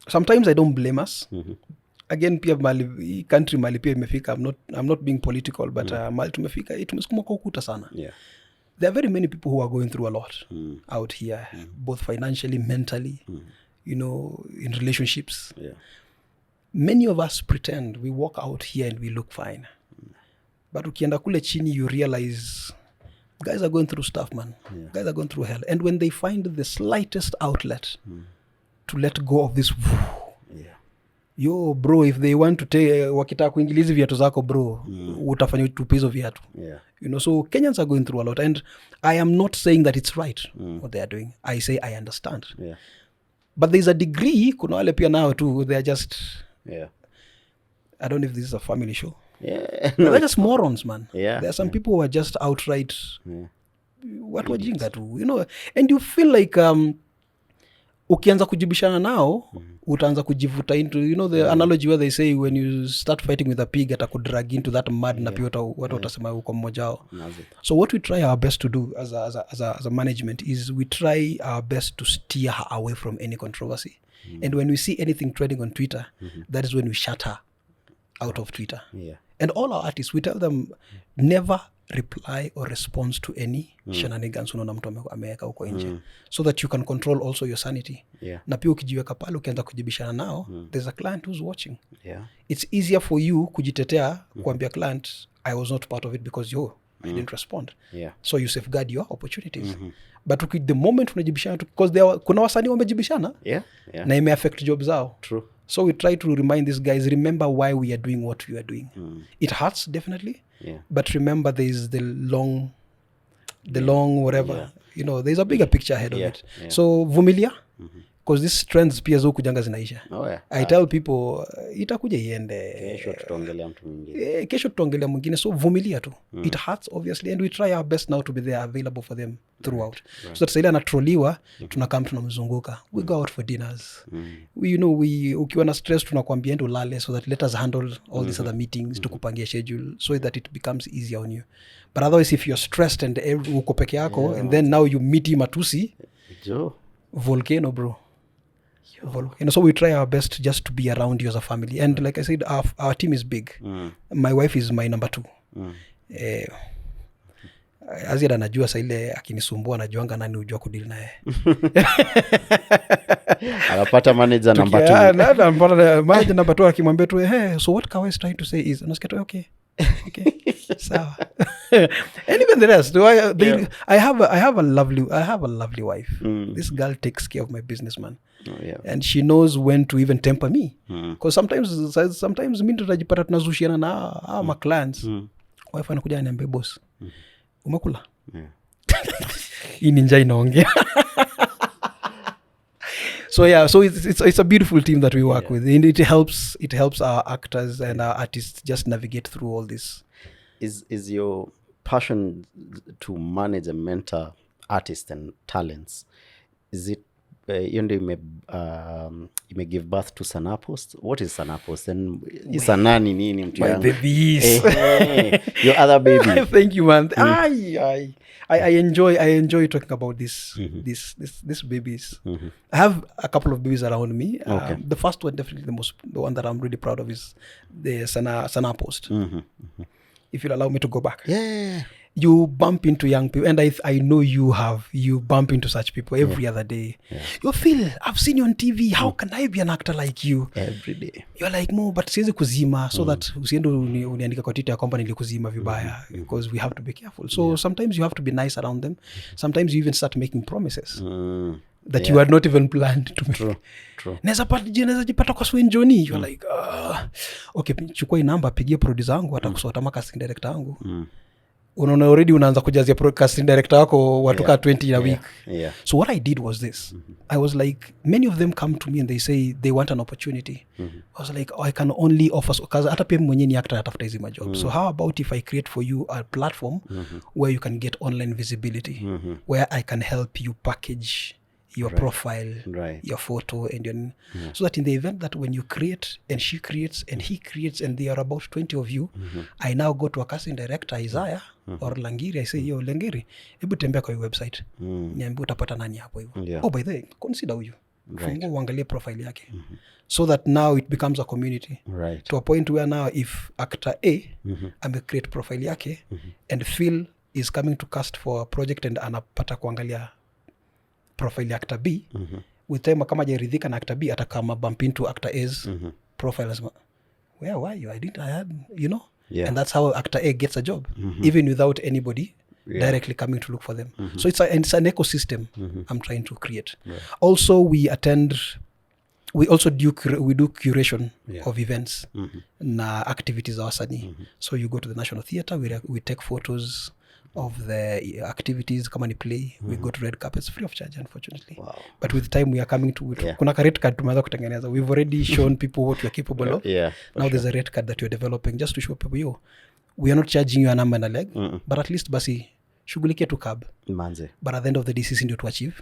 Sometimes I don't blame us. Again, pia country mali pia imefika. I'm not being political, but mali tumefika, tumesukuma kwa ukuta sana. Yeah. There are very many people who are going through a lot out here, both financially, mentally, you know, in relationships. Yeah. Many of us pretend we walk out here and we look fine. But ukienda kule chini, you realize guys are going through stuff, man. Yeah. Guys are going through hell. And when they find the slightest outlet to let go of this, yo bro, if they want to take wakitaka kuingilizi viatu zako bro, utafanya tupe hizo viatu. You know, so Kenyans are going through a lot, and I am not saying that it's right what they are doing. I say I understand. But there's a degree kuna wale pia nao too, they are just I don't know if this is a family show. Yeah. No, they're just morons, man. Yeah. There are some people who are just outright what wajinga tu, and you feel like ukianza kujibishana nao utaanza kujivuta into the analogy where they say when you start fighting with a pig atakudrag into that mud na pia watu watasema uko mmoja wao. So what we try our best to do as a management is we try our best to steer her away from any controversy. And when we see anything trending on Twitter, that is when we shut her out of Twitter. And all our artists, we tell them never reply or respond to any shenanigans unaona mtu ameweka huko nje, so that you can control also your sanity. Na pia ukijiweka pale ukianza kujibishana nao, there's a client who's watching. It's easier for you kujitetea kuambia client I was not part of it because I didn't respond. So you safeguard your opportunities. But the moment unajibishana because kuna wasanii wamejibishana na ime affect job zao. True. So we try to remind these guys, remember why we are doing what we are doing. It hurts definitely, but remember there is the long whatever, there's a bigger picture ahead of it. So vumilia, because these trends pia zo kujanga zinaisha. I tell people itakuja iende, kesho tutaongelea mwingine, so vumilia tu. It hurts obviously, and we try our best now to be there available for them throughout. So that saili anatroliwa tunakam tunamzunguka, we go out for dinners, ukiwa na stress tunakwambia endo lale, so that let us handle all these other meetings, tukupangia schedule so that it becomes easier on you. But otherwise if you're stressed and uko peke yako and then now you meet him atusi volcano, bro. So we try our best just to be around you as a family. And like I said, our team is big. My wife is my number 2. Azziad anajua sa ile akinisumbua anajuanga nani ujua kudili naye. Anapata manager number 2. Anapata manager number 2 akimwambia tu so what Kawa is trying to say is unasikia okay. Sawa. And even the rest, I have a lovely wife. This girl takes care of my business, man. And she knows when to even temper me, because sometimes mimi tutajipata tunazushiana na ma clients. Wife anakuja ananiambia boss, umekula? Hii ninja inaongea. So it's a beautiful team that we work with, and it helps our actors and our artists just navigate through all this. Is your passion to manage and mentor artists and talents, is it you may give birth to Sanaa Post? What is Sanaa Post? And Sanaa ni nini mtu yangu? My babies. Your other baby. Thank you, man. I enjoy talking about this babies. I have a couple of babies around me. The first one, definitely the one that I'm really proud of, is the Sanaa Post. If you'll allow me to go back. You bump into young people, and I know you bump into such people every other day. You feel, I've seen you on TV, how can I be an actor like you? Every day. You're like, no, but siwezi kuzima, so that usiende uniandika kwa Twitter ya kwamba nilikuzima vibaya, because we have to be careful. So sometimes you have to be nice around them. Sometimes you even start making promises that you had not even planned to make. True. Neza jipata kwa Swin Johnny. You're like, okay, chukua hii namba, pigia producer wangu, atakusota ama casting director wangu. Unaona already unaanza kujazia casting director wako watuka 20 in a week. So what I did was this. I was like, many of them come to me and they say they want an opportunity. I was like, I can only offer, because hata pia mwenye ni actor atafuta hizi majob. So how about if I create for you a platform where you can get online visibility, where I can help you package your profile, your photo, and your so that in the event that when you create and she creates and he creates and there are about 20 of you, I now go to a casting director, Isaiah or Langiri, I say, yo Langiri, hebu tembea kwa website, niambie utapata nani hapo hivyo. Oh, by the way, consider huyu, fungu uangalie profile yake. So that now it becomes a community, to a point where now if actor A ame create profile yake and Phil is coming to cast for a project and anapata kuangalia profile actor B, with time kama jaridhika na actor B atakama bump into actor A's profile as where were you? I had and that's how actor A gets a job, even without anybody directly coming to look for them. So it's an ecosystem I'm trying to create. Also we also do curation of events na activities za wasanii. So you go to the National Theatre, we take photos of the activities, kama ni play, we go to red carpets free of charge, unfortunately. but with time we are coming to kuna ka rate card tumeanza kutengeneza. We've already shown people what we are capable of. Now there's a rate card that we're developing just to show people, we are not charging you an arm and a leg, but at least basi shughulikia tu cab manze, but at the end of the day sisi ndio to achieve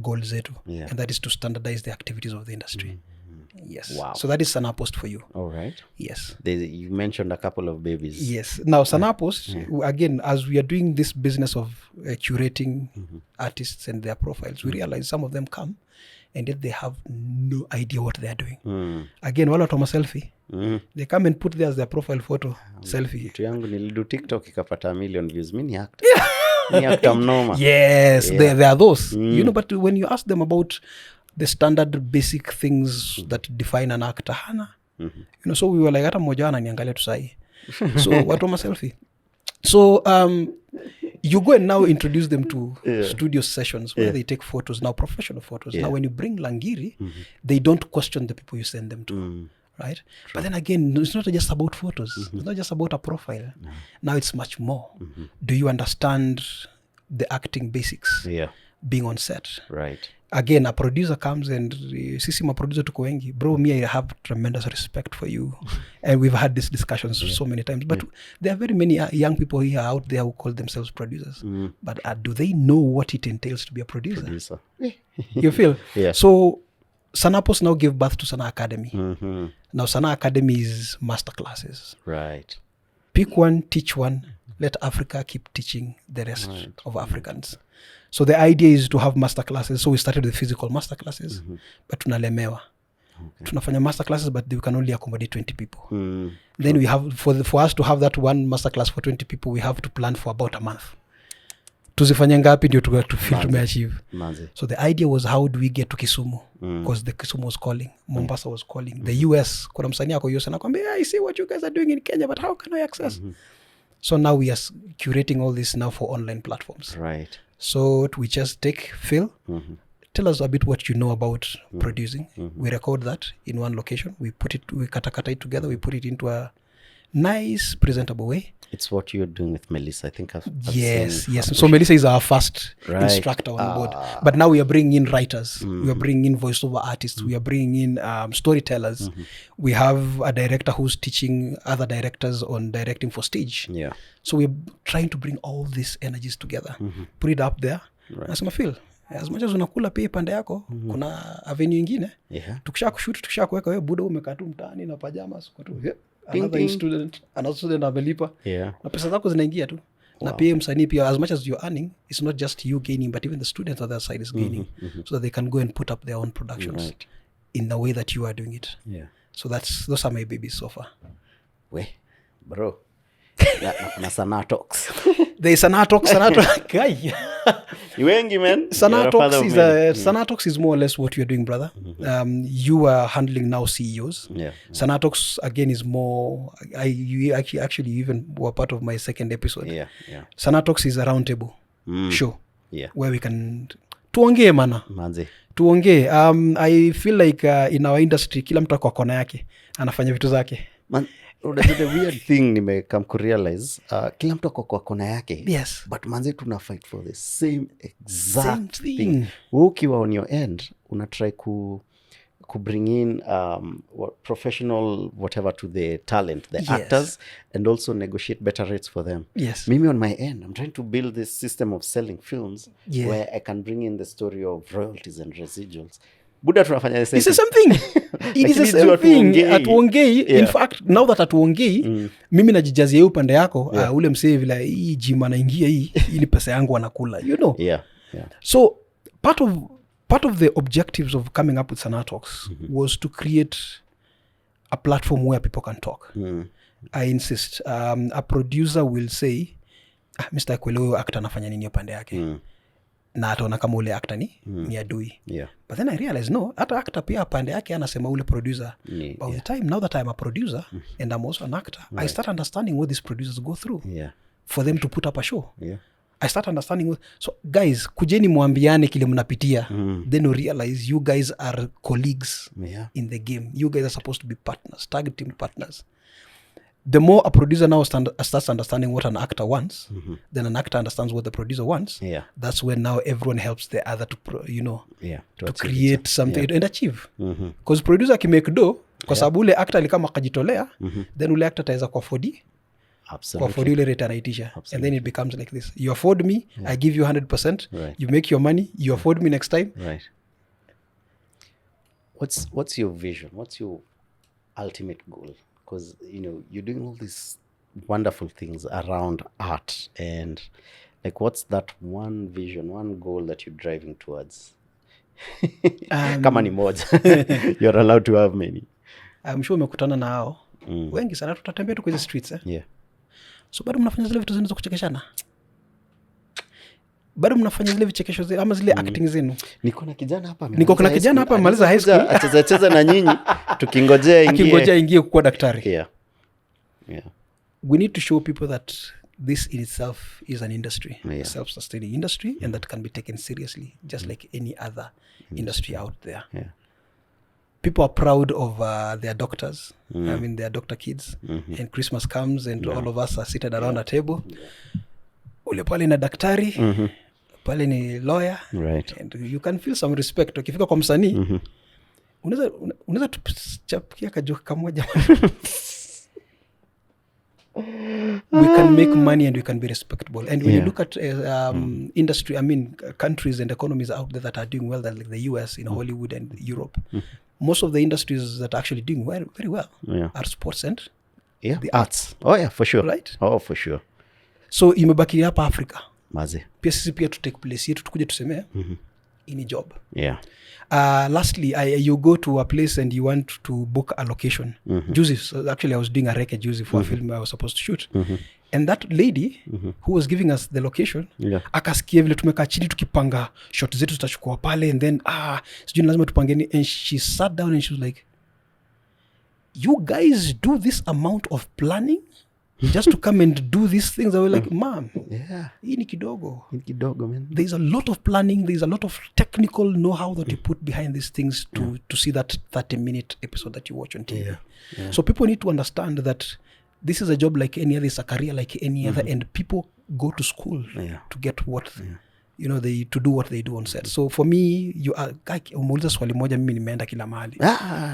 goals zetu, and that is to standardize the activities of the industry. Yes. Wow. So that is Sanaa Post for you. All right. Yes. You mentioned a couple of babies. Yes. Now Sanaa Post, again, as we are doing this business of curating artists and their profiles, we realize some of them come and yet they have no idea what they are doing. Again, wala toma selfie. They come and put there as their profile photo, selfie. Mtu yangu nilidu TikTok ikapata 1 million views. Mimi ni actor. Ni actor mnoma. Yes, there are those. You know, but when you ask them about the standard basic things that define an actor, hana. You know, so we were like, hata mmoja ananiangalia tu sahi. So watu wa selfie. So you go and now introduce them to studio sessions where they take photos, now professional photos. Now when you bring Langiri, they don't question the people you send them to. Right? True. But then again, it's not just about photos. It's not just about a profile. Now it's much more. Do you understand the acting basics? Being on set. Right. Again, a producer comes and sisi ma producer tuko wengi. Bro, me, I have tremendous respect for you. And we've had these discussions so many times. But there are very many young people here out there who call themselves producers. But do they know what it entails to be a producer? You feel? So Sanaa Post now gave birth to Sanaa Academy. Now Sanaa Academy is master classes. Right. Pick one, teach one. Let Africa keep teaching the rest of Africans. So the idea is to have master classes. So we started with physical master classes, but tunalemewa. Tunafanya master classes, but we can only accommodate 20 people. Then we have, for us to have that one master class for 20 people, we have to plan for about a month. Tuzifanya ngapi ndio to feel tumeachieve. So the idea was, how do we get to Kisumu? Because the Kisumu was calling, Mombasa was calling, the US, kuna msanii ako US anakwambia, I see what you guys are doing in Kenya, but how can I access? So now we are curating all this now for online platforms. Right. So we just take Phil, tell us a bit what you know about producing. We record that in one location. We put it, we kata it together. We put it into a nice, presentable way. It's what you're doing with Melissa, I think. I've yes. So Melissa is our first instructor on board. But now we are bringing in writers. We are bringing in voiceover artists. We are bringing in storytellers. We have a director who's teaching other directors on directing for stage. So we're trying to bring all these energies together. Put it up there. Nasema Phil, as much as unakula pia pande yako, kuna avenue ingine. Tukisha kushoot, tukisha kuweka wewe buda umekaa tu mtaani na pajamas kwa tu. Another student amelipa. Na pesa zako zinaingia tu. Na pia msanii pia, as much as you're earning, it's not just you gaining, but even the students on the other side is gaining. So that they can go and put up their own productions in the way that you are doing it. So those are my babies so far. Bro. Na Sanaa Talks. There is Sanaa Talks. Guy. Wengi, man. Sanaa Talks is more or less what you're doing, brother. You are handling now CEOs. Sanaa Talks again is more. You actually even were part of my second episode. Sanaa Talks is a roundtable show where we can tuongee mana. Tuongee. I feel like in our industry kila mtu kwa kona yake anafanya vitu zake. The weird thing nimekam kurealize, kila mtu kwa kona yake, but manze tuna fight for the same exact thing. Ukiwa on your end, una try ku bring in professional whatever to the talent, the actors, and also negotiate better rates for them. Mimi on my end, I'm trying to build this system of selling films where I can bring in the story of royalties and residuals. Buda tunafanya the same. It's the same thing. It is the same thing. Atuongei, in fact, now that atuongei, mimi najijazia upande yako, ule msee vile hii gym anaingia hii, ili pesa yangu anakula, you know. So part of the objectives of coming up with Sanaa Talks was to create a platform where people can talk. I insist. A producer will say, Mr. Kwelo actor anafanya nini upande yake? Na ataona kama ule actor ni adui. But then I realized, no, hata actor pia pande yake anasema ule producer. By the time, now that I'm a producer and I'm also an actor, I start understanding what these producers go through for them to put up a show. I start understanding so guys, kujeni muambiane kile mnapitia. Then you realize you guys are colleagues in the game. You guys are supposed to be partners, tag team partners. the more a producer now starts understanding what an actor wants, then an actor understands what the producer wants. That's when now everyone helps the other to to create something and achieve. Because producer akimake do kwa sababu ule actor alikama akajitolea, then ule actor ataweza kuafford Absolutely. Ule rate anaitisha. And then it becomes like this. You afford me, I give you 100%. You make your money, you afford me next time. Right. What's your vision? What's your ultimate goal? Because you're doing all these wonderful things around art, and like, what's that one vision, one goal that you're driving towards? Kama ni moja. You're allowed to have many. I'm sure umekutana na hao wengi sana, tutatembea tu kwa hizo streets so bado mnafanya zile vitu zenu za kuchekeshana, bado mnafanya zile vichekesho zenu ama zile acting zenu. Niko na kijana hapa maliza high school acheza na nyinyi tukingojea ingie kuwa daktari. Yeah. We need to show people that this in itself is an industry, a self-sustaining industry, and that can be taken seriously just like any other industry out there. People are proud of their doctors. I mean, their doctor kids. And Christmas comes and all of us are seated around a table. Ule pale na daktari, pale ni lawyer. Right. And you can feel some respect. Ukifika kwa msanii, unaweza tuchapikia kajoke kamoja. We can make money and we can be respectable. And when you look at industry, I mean, countries and economies out there that are doing well, like the US, Hollywood and Europe, most of the industries that are actually doing very well are sports and the arts. Oh yeah, for sure. Right? Oh, for sure. So imebaki hapa Africa. Maze. Pia sisi pia to take place yetu tukuje tuseme ini job. Yeah. Lastly, you go to a place and you want to book a location. Juzi, so actually I was doing a reke juzi for a film I was supposed to shoot. And that lady who was giving us the location, akasikia vile tumekaa chini tukipanga shot zetu tutachukua pale, and then sijui lazima tupangeni, and she sat down and she was like, you guys do this amount of planning just to come and do these things? I was like, ma'am, hii ni kidogo. Man. There's a lot of planning, there's a lot of technical know-how that you put behind these things to see that 30-minute episode that you watch on TV. So people need to understand that this is a job like any other, it's a career like any other, and people go to school to get what to do what they do on set. So for me, umeuliza swali moja, mimi nimeenda kila mahali.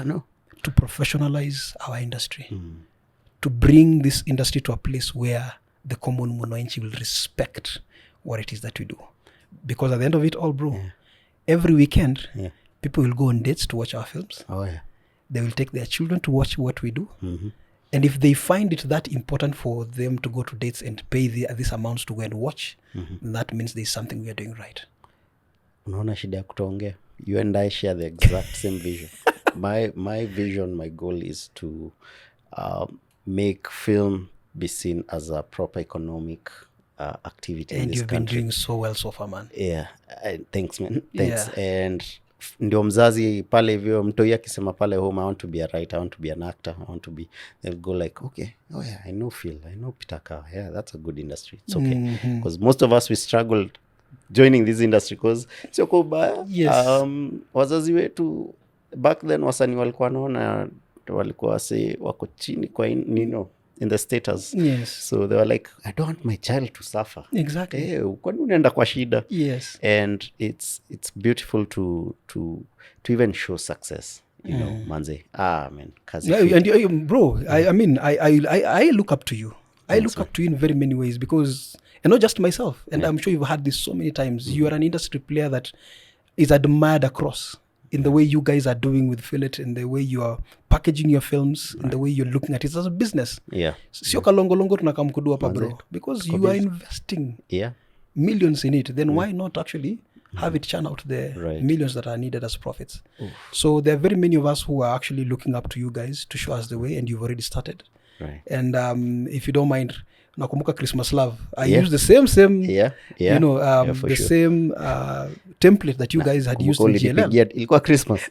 No. To professionalize our industry. To bring this industry to a place where the common mwananchi will respect what it is that we do. Because at the end of it all, bro, every weekend, people will go on dates to watch our films. Oh, yeah. They will take their children to watch what we do. And if they find it that important for them to go to dates and pay these amounts to go and watch, that means there's something we are doing right. Unaona shida ya kutoongea. You and I share the exact same vision. My vision, my goal is to make film be seen as a proper economic activity in this country. And you've been doing so well so far, man. Yeah. Thanks, man. Thanks. And ndio mzazi pale hivyo mtoi akisema pale home, I want to be a writer, I want to be an actor, I want to be, they'll go like, okay, oh yeah, I know Phil, I know Peter Kawa, yeah, that's a good industry, it's okay. Because most of us, we struggled joining this industry because sio kwa ubaya. Wazazi wetu back then, wasanii walikuwa naona walikuwa wase wako chini kwa in the status. So they were like, I don't want my child to suffer. Exactly. Kwani unaenda kwa shida? And it's beautiful to even show success. Manze. Man. Kazi. And bro, I mean, I look up to you. I look up to you in very many ways because, and not just myself, and I'm sure you've heard this so many times. You are an industry player that is admired across in the way you guys are doing with Fillet, in the way you are packaging your films, in the way you're looking at it as a business. Sio kalongo tunakamkudu hapa, bro, because you are investing millions in it. Then why not actually have it churn out the millions that are needed as profits? So there are very many of us who are actually looking up to you guys to show us the way, and you've already started. And if you don't mind, nakumbuka Christmas Love, I use the same the same template that you guys had used in GLM. Ilikuwa Christmas.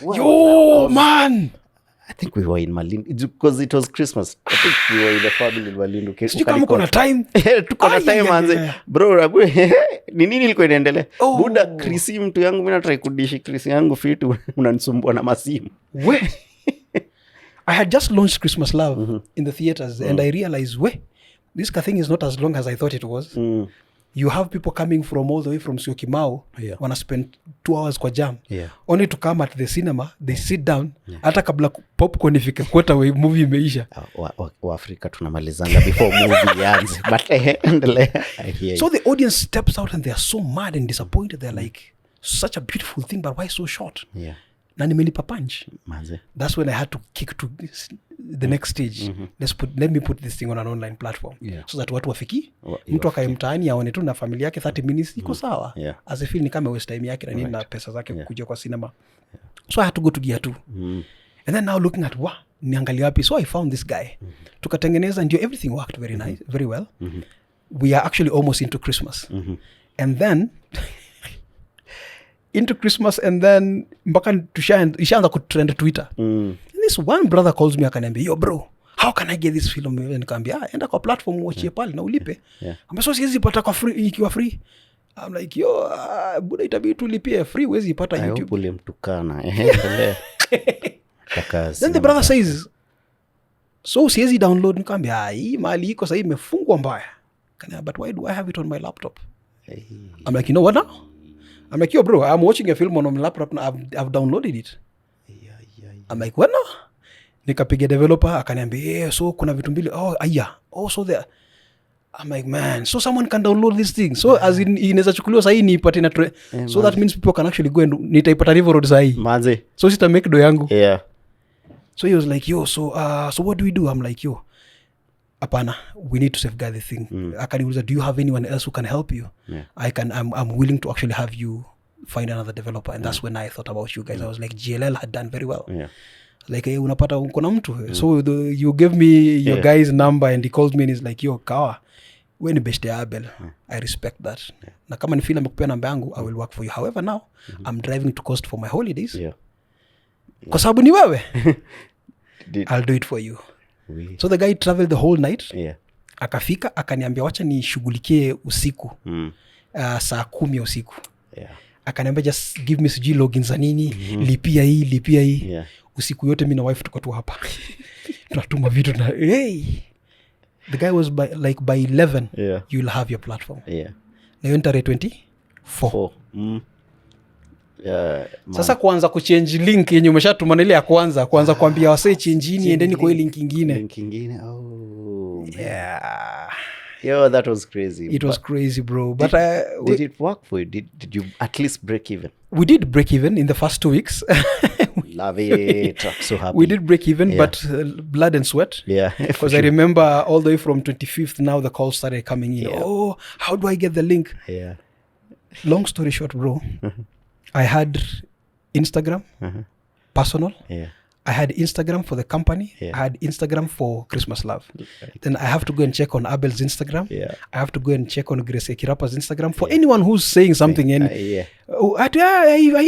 Yo, man, I think we were in Malindi because it was Christmas. I think we were in the family in Malindi. Tuko na time. Tuko na time manze. Bro, ni nini ilikuwa inaendelea? Buda Krisi mtu yangu, mimi nataka kudishi Krisi yangu fitu unanisumbua na masimu. I had just launched Christmas Love in the theaters, and I realized, this thing is not as long as I thought it was. You have people coming from all the way from Syokimau, wanna spend 2 hours kwa jam, only to come at the cinema, they sit down, hata kabla popcorn ifike quarter way movie imeisha. Afrika tunamalizanga before movie yanzi, but endelea. So the audience steps out and they are so mad and disappointed. They're like, such a beautiful thing, but why so short? Na nimelipa punch. That's when I had to kick to the next stage. Let me put this thing on an online platform, so that watu wafiki mtu akae mtaani aone tu na familia yake 30 minutes iko sawa, as a feel ni kama waste time yake na nini na pesa zake kuja kwa cinema. So I had to go to gear 2. And then now looking at niangalia wapi, so I found this guy. Tukatengeneza, ndio everything worked very nice, very well. We are actually almost into Christmas. And then into Christmas, and then mpaka ishaanza kutrend Twitter. And this one brother calls me akaniambia, yo bro, how can I get this film? Nikamwambia, enda kwa platform watch pale na ulipe. So siwezi pata kwa free, ikiwa free. I'm like, yo, buda itabidi tulipie free, wezi ipata YouTube. I hope ulimtukana. Then the brother says, so siwezi download. Nikamwambia, hii mali iko sasa imefungwa mbaya. But why do I have it on my laptop? I'm like, you know what now? I'm like, yo bro, I'm watching a film on my laptop and I've downloaded it. I'm like, what now? Nikapiga developer akaniambia, so kuna vitu mbili. So there. I'm like, man, so someone can download this thing. So as in inaweza chukuliwa sahi ni ipate na so that means people can actually go and nitaipata River Road sahi. Manze. So sita make do yangu. So he was like, yo, so what do we do? I'm like, yo, apana, we need to safeguard the thing. Akaniuliza, do you have anyone else who can help you? I'm willing to actually have you find another developer. And that's when I thought about you guys. I was like, GLL had done very well. Like, hey, unapata unkona mtu. So you gave me your guy's number and he called me and he's like, yo, Kawa, we ni beshte ya Abel. I respect that. Na kama ni feel amekupea namba yangu, I will work for you. However, now, I'm driving to Coast for my holidays. Kwa sababu ni wewe. I'll do it for you. So the guy traveled the whole night. Akafika, akaniambia wacha nishughulikie usiku. Saa 10 usiku. Akaniambia just give me sijui login za nini, lipia hii. Usiku yote mimi na wife tuko tu hapa. Tunatuma vitu na the guy was by 11 you'll have your platform. Na hiyo tarehe 24. Sasa kuanza kuchange link yenye umeshatuma ile ya kwanza kuambia wasee change ni endeni kwa link nyingine. Yo, that was crazy. It was crazy, bro. But did it work for you? Did you at least break even? We did break even in the first 2 weeks. Love it. I'm so happy. We did break even, but blood and sweat. Because I remember all the way from 25th, now the calls started coming in. Oh, how do I get the link? Long story short, bro. I had Instagram, personal. I had Instagram for the company. I had Instagram for Christmas Love. Then I have to go and check on Abel's Instagram. I have to go and check on Grace Ekirapa's Instagram for anyone who's saying something. And hii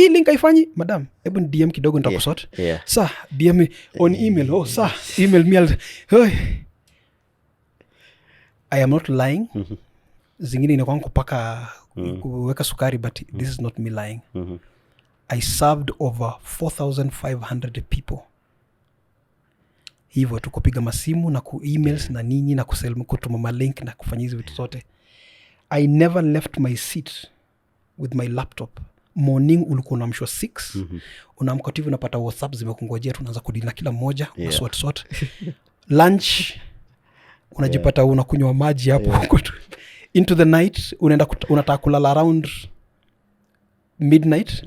link haifanyi. Madam, hebu DM kidogo nitakusort. Sir, DM me on email. Oh, sir, email me. I am not lying. Zingine inakuwa kupaka kuweka sukari, but this is not me lying. I served over 4,500 people. Hivyo tu kupiga masimu na emails na nini na kutuma malink na kufanya hizo vitu zote. I never left my seat with my laptop. Morning ulikuwa unaamshwa 6. Unaamka tu unapata WhatsApp zimekungojea, tunaanza kudili na kila mmoja, swat. Lunch unajipata unakunywa maji hapo. Into the night unataka kulala around midnight,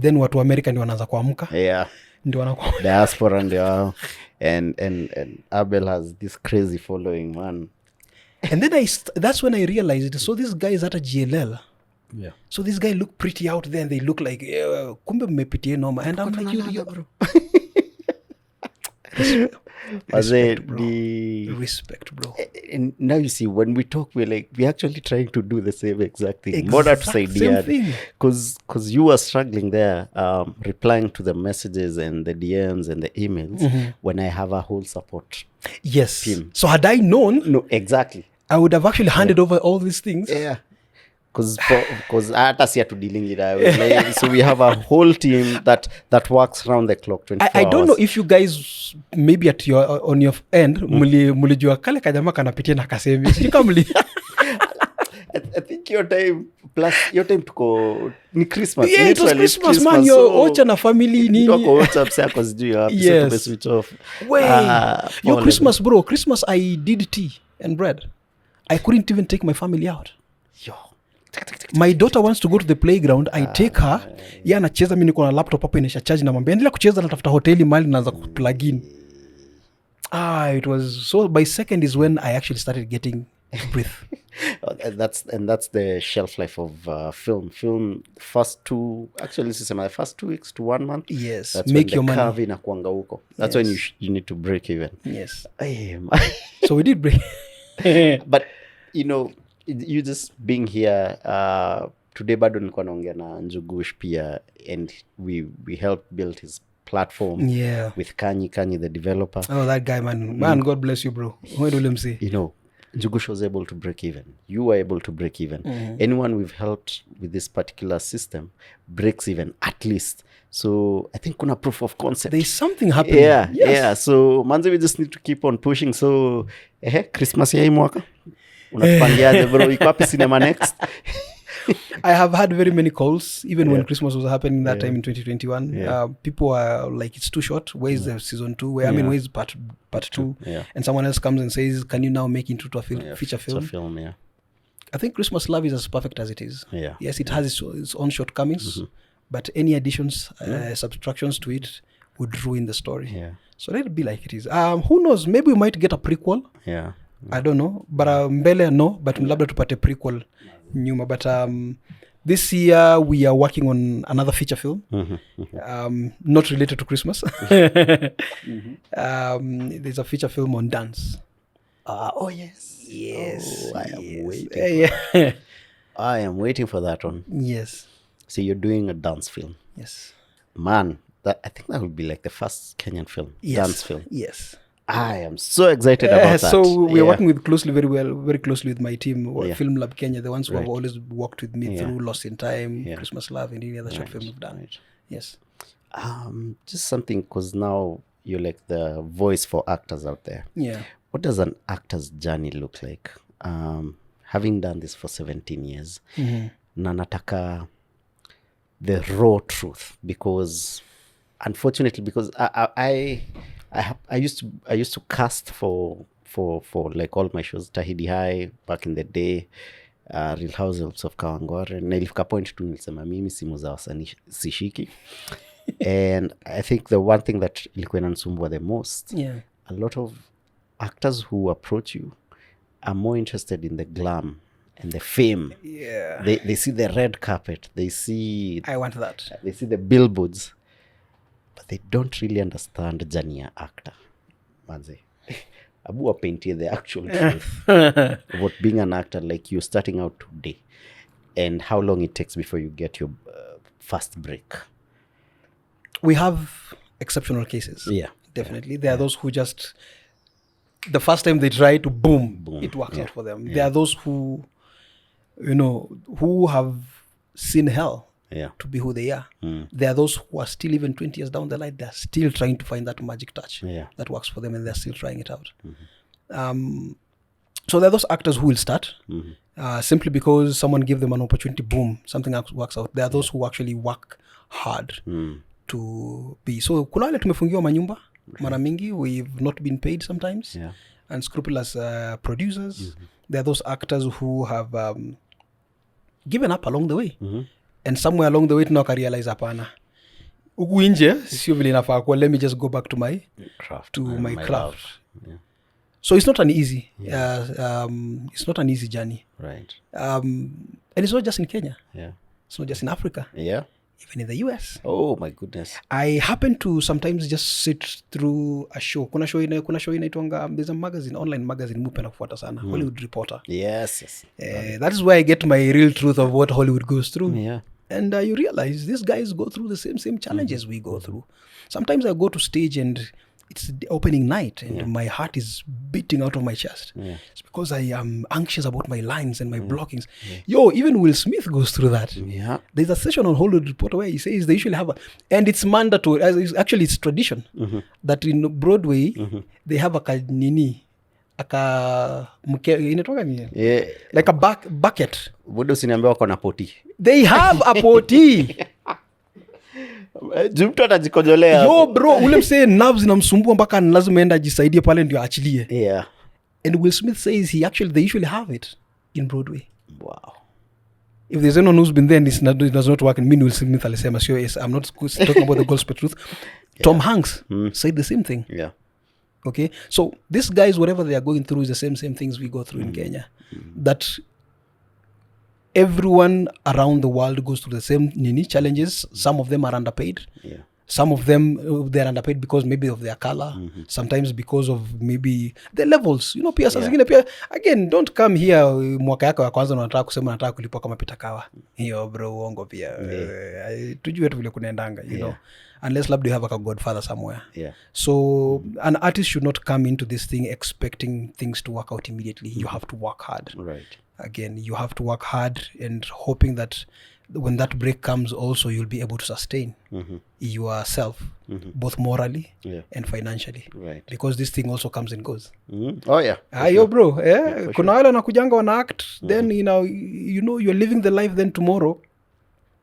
then watu wa America ndio wanaanza kuamka, ndio wanakuwa diaspora ndio, and Abel has this crazy following, man. And then that's when I realized, so this guy is at a GLL. So this guy look pretty out there and they look like kumbe mmepitia noma, and I'm like, you bro. Respect, bro. And now you see, when we talk, we're actually trying to do the same exact thing. More to say, because you were struggling there, replying to the messages and the DMs and the emails when I have a whole support team. So had I known, exactly, I would have actually handed over all these things. because hata si atudealing it like, so we have a whole team that works round the clock 24 I don't know hours. if you guys maybe at your on your end mulijua kale kajama kanapitia na kasemi sijui kama I think your time tuko ni Christmas. yeah, it was Literally, it's Christmas man, your ocha na family nini. Tuko WhatsApp sako sijui wapi, so Yes. tume switch off. Your Pole. Christmas, bro. Christmas, I did tea and bread. I couldn't even take my family out. Yo. My daughter wants to go to the playground. I take her. Yeah, anacheza, mimi niko na laptop hapo inaisha charge na mwambia endelea kucheza, natafuta hoteli mahali naanza kuplug in. It was so by second is when I actually started getting breath. That's the shelf life of film first 2 weeks to 1 month. Yes, That's make when your the money. curve inakuanga huko. That's when you need to break even. Yes. Man. So we did break. But you just being here today bado nilikuwa naongea na Njugush pia, and we helped build his platform with Kanyi the developer. Oh, that guy, man, God bless you, bro. When will him say? Njugush was able to break even. You were able to break even. Anyone we've helped with this particular system breaks even at least. So I think kuna proof of concept. There's something happening. Yeah. So manze, we just need to keep on pushing. So Christmas ya hii mwaka unatupangiaje bro? Iko wapi cinema next? I have had very many calls, even when Christmas was happening that time in 2021. People are like, it's too short. Where is the season 2? Where where is part 2? And someone else comes and says, can you now make it into a feature film? I think Christmas Love is as perfect as it is. Yes, it has its own shortcomings, but any additions, subtractions to it would ruin the story. So let it be like it is. Who knows? Maybe we might get a prequel. I don't know, but mbele no, but labda tupate prequel nyuma. But this year we are working on another feature film, not related to Christmas. There's a feature film on dance. Yes. I am waiting. I am waiting for that one. Yes. So you're doing a dance film. Yes. Man, I think that would be like the first Kenyan film, dance film. Yes. I am so excited about that. So we are working very closely with my team, Film Lab Kenya, the ones who have always worked with me through Lost in Time, Christmas Love, and any other short film we've done. Yes. Just something, because now you're like the voice for actors out there. Yeah. What does an actor's journey look like? Having done this for 17 years, na nataka the raw truth, because unfortunately, because I used to cast for like all my shows, Tahidi High back in the day, Real Households of Kawangware, na ilifika point tu nilisema mimi simu za wasanii sishiki. And I think the one thing that ilikuwa inanisumbua the most, a lot of actors who approach you are more interested in the glam and the fame. They see the red carpet, they see I want that. They see the billboards, but they don't really understand journey ya actor. Manze, abu wapaintie the actual truth about being an actor, like you're starting out today, and how long it takes before you get your first break. We have exceptional cases. Definitely. There are those who just, the first time they try to boom. It works out for them. There are those who, who have seen hell to be who they are. There are those who are still, even 20 years down the line, they're still trying to find that magic touch that works for them, and they're still trying it out. So there are those actors who will start simply because someone gave them an opportunity, boom, something else works out. There are those who actually work hard to be. So kuna wale tumefungiwa manyumba mara mingi, we've not been paid sometimes, unscrupulous producers. There are those actors who have given up along the way, and somewhere along the way tunaka realize hapana, huku nje sio vile inafaa kwa, let me just go back to my craft. So it's not an easy it's not an easy journey, right? And it's not just in Kenya, it's not just in Africa, even in the US. Oh my goodness. I happen to sometimes just sit through a show. Kuna show inaitwanga, there's a magazine, online magazine mupenda kufuata sana, Hollywood Reporter. Yes. That is where I get my real truth of what Hollywood goes through. And you realize these guys go through the same challenges we go through. Sometimes I go to stage and it's the opening night and my heart is beating out of my chest. It's because I am anxious about my lines and my blockings. Yo, even Will Smith goes through that. There's a session on Hollywood Reporter where he says they usually have and it's mandatory, actually it's tradition, that in Broadway they have a kanini, inatoka nini? Like a bucket. Budo usiniambia wako na poti. They have a poti. Mtu atajikojolea. Yo bro, ule msee nerves inamsumbua mpaka lazima enda jisaidie pale ndio aachilie. And Will Smith says they usually have it in Broadway. Wow. If there's anyone who's been there and it does not work, and Will Smith alisema sure, yes, I'm not talking about the gospel truth. Tom Hanks said the same thing. Okay, so these guys, whatever they are going through is the same things we go through in Kenya. That everyone around the world goes through the same challenges. Some of them are underpaid. Some of them, they're underpaid because maybe of their color. Sometimes because of maybe the levels. You know, pia sasa zingine pia, again, don't come here mwaka yako ya kwanza unataka kusema unataka kulipwa kama Peter Kawa. Hiyo bro, uongo pia. Tujue tu vile kunaendanga, you know. Unless labda you have a godfather somewhere. So an artist should not come into this thing expecting things to work out immediately. You have to work hard. Again, you have to work hard and hoping that when that break comes also you'll be able to sustain yourself both morally and financially. Because this thing also comes and goes. Yo bro, kuna wale wanakujanga wana act, then you know you're living the life, then tomorrow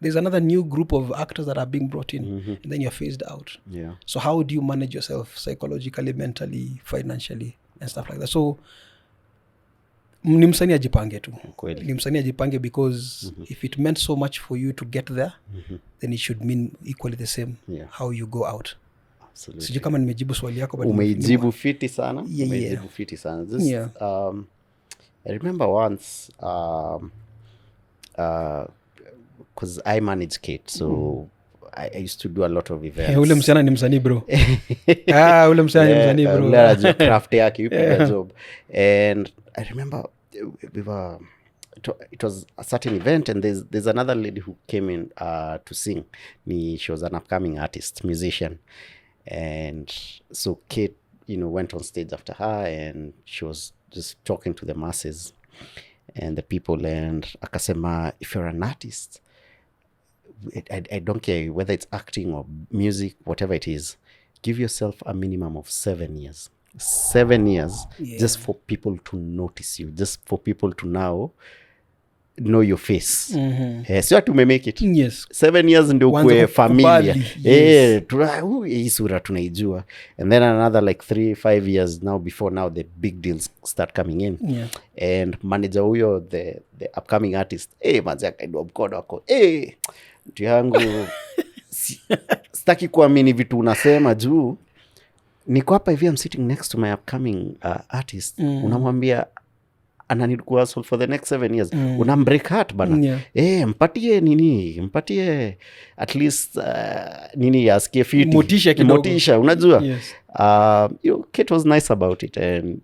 there's another new group of actors that are being brought in and then you're phased out. So how do you manage yourself psychologically, mentally, financially and stuff like that? So ni msanii ajipange tu. Ni msanii ajipange because if it meant so much for you to get there, then it should mean equally the same how you go out. Sijui kama nimejibu swali yako, but umejibu fiti sana. Umejibu fiti sana. This, I remember once because I manage Kate, so I used to do a lot of events. Ule msichana ni msanii bro. Ule msichana ni msanii bro. Ule anajua craft yake, yupiga job. And I remember it was a certain event, and there's another lady who came in to sing. She was an upcoming artist, musician. And so Kate, went on stage after her, and she was just talking to the masses and the people, and akasema, if you're an artist, I don't care whether it's acting or music, whatever it is, give yourself a minimum of 7 years. 7 years just for people to notice you, just for people to now know your face. So to make it 7 years ndio kwe familia. Hii sura tunaijua. And then another like 3-5 years now before the big deals start coming in. And manager huyo, the upcoming artist, manzi akaidwa mkono wako, mtu yangu sitaki kuamini vitu unasema juu niko hapa hivi, I'm sitting next to my upcoming artist. Unamwambia ananid kuhustle for the next 7 years. Unambreak heart bana. Mpatie at least asikie fiti. Motisha, unajua. Kate was nice about it, and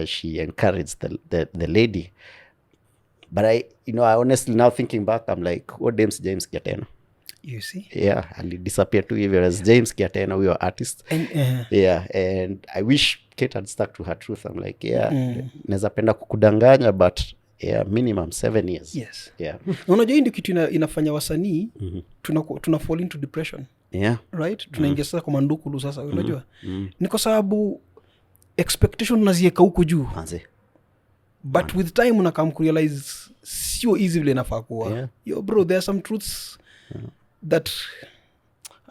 she encouraged the lady. But I honestly now thinking back, I'm like, what James Gatena? You see? Yeah, and it disappeared too, even as James Gatena, we were artists. And I wish Kate had stuck to her truth. I'm like, neza penda kukudanganya, but minimum 7 years. Unajua hii ndio kitu inafanya wasanii tuna fall into depression. Right? Tunaingia sasa kwa mandukulu sasa, unajua? Ni kwa sababu expectation unaziweka huko juu. But with time unakam kurealize sio easy vile inafaa kuwa. Yo bro, there are some truths that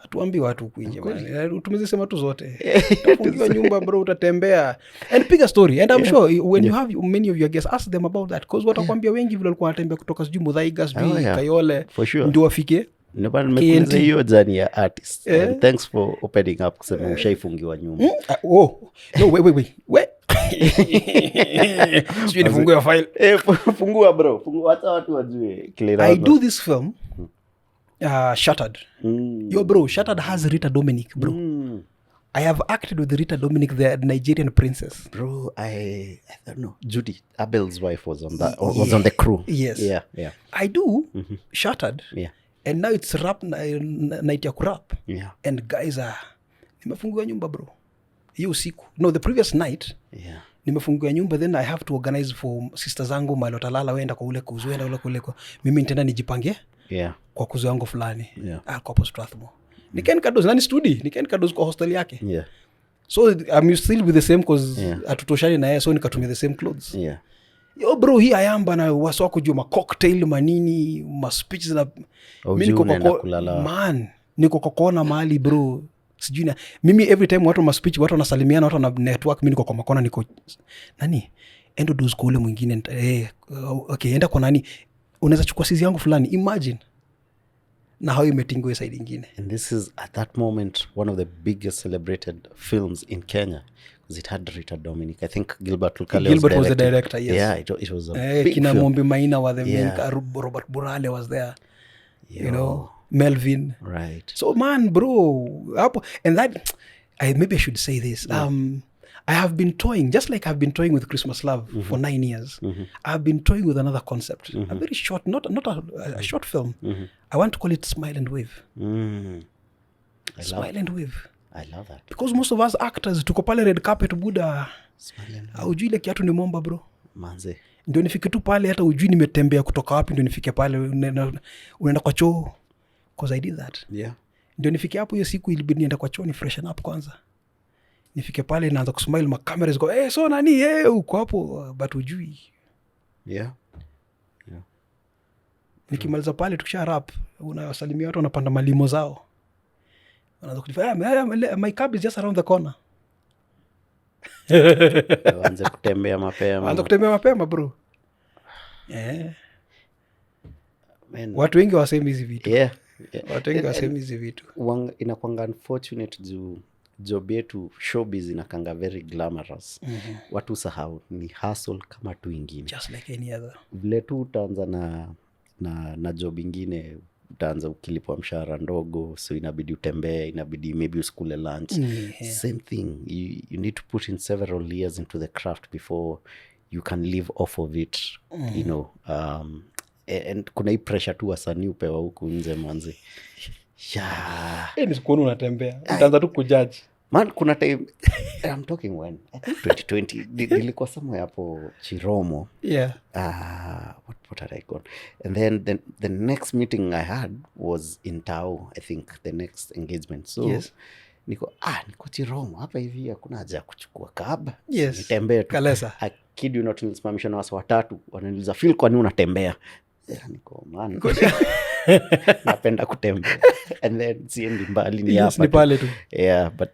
atuambi watu kuinje bana. Tumezisema tu zote. Utafungiwa nyumba bro, utatembea. And pick a story. And I'm sure when you have many of your guests, ask them about that, because watakwambia wengi vile walikuwa wanatembea kutoka sijui Muthaiga, Kayole, ndio wafike. Nimekueleza hiyo jani ya artist. And thanks for opening up kusema ushaifungiwa nyumba. No, wait. Sijui nifungue ya file. Fungua bro. Hata watu wajue. I do this film. Shattered. Yo bro, Shattered has Rita Dominic, bro. I have acted with Rita Dominic, the Nigerian princess. Bro, I don't know. Judy Abel's wife was on that. Was on the crew. Yes. Yeah. I do Shattered. And now it's rap night ya kurap. And guys are nimefungiwa nyumba bro. hiyo usiku. No, the previous night. Yeah. Nimefungiwa nyumba, then I have to organize for sister zangu mahali watalala, wenda kwa ule kuzu, wenda ule kule kwa. Mimi nitaenda nijipange. Yeah. Kwa kuzu yangu fulani. Yeah. Kwa hapo Strathmore. Nikaenda kadozi nani studi, nikaenda kadozi kwa hostel yake. Yeah. So I'm still with the same cause atutoshani na yeye, so nikatumia the same clothes. Yeah. Yo bro, hii ayamba na wasi wako juu ma cocktail manini, ma speeches na mimi niko kwa man, niko kwa kona mahali bro. Sijui na mimi every time watu ma speech, watu wanasalimiana, watu na network, mimi niko kwa makona, niko nani? Endo dozi kwa ule mwingine okay, enda kwa nani? Unaweza chukua sizi yangu fulani, imagine. Na how imetingwa side ingine. And this is at that moment one of the biggest celebrated films in Kenya because it had Rita Dominic. I think Gilbert Lukale was the director. Yes. Yeah, it was a big Kina film. Mombi Maina was the main, Robert Burale was there. You know, Melvin. Right. So man, bro, and that maybe I should say this. I have been toying, just like I've been toying with Christmas Love for 9 years. I've been toying with another concept, a very short, not a short film. I want to call it Smile and Wave. Smile and Wave. I love that. Because most of us actors, tuko pale red carpet Buddha. Ujui ile kiatu ni momba bro. Manze. Ndio nifike tu pale, hata ujui nimetembea kutoka wapi ndio nifike pale, unaenda kwa choo. Because I did that. Yeah. Ndio nifike hapo hiyo siku ilibidi nienda kwa choo ni freshen up kwanza. Nifike pale naanza kusmile, ma cameras go, so nani, uko hapo, but ujui. Yeah. Nikimaliza pale tukisha rap, unawasalimia watu, wanapanda malimo zao. Wanaanza kujifanya, my cab is just around the corner. Waanze kutembea mapema bro. Watu wengi wasemi hizi vitu. Yeah. Watu wengi wasemi hizi vitu. Inakuanga unfortunate juu job yetu showbiz inakanga very glamorous. Watu sahau ni hustle kama tu ingine. Just like any other. Vile tu utaanza na job ingine, utaanza ukilipwa mshahara ndogo, so inabidi utembee, inabidi maybe usikule lunch. Same thing, you need to put in several years into the craft before you can live off of it. You know, and kuna hii pressure tu wasanii upewa huku nje manzi. Ni sikuonu unatembea, utaanza tu kujudge. Man, kuna time I'm talking when I think 2020 nilikuwa somewhere hapo Chiromo. Yeah. What had I gone? And then the next meeting I had was in Tao, I think the next engagement. So yes. Niko Chiromo hapa hivi hakuna haja ya kuchukua cab. Yes. Nitembea tu. Kalesa. I kid you not, nilisimamishwa na watu watatu wananiuliza feel kwa nini unatembea? Niko man. Napenda kutembea. And then siendi mbali ni hapa. Ni pale tu. Yeah, but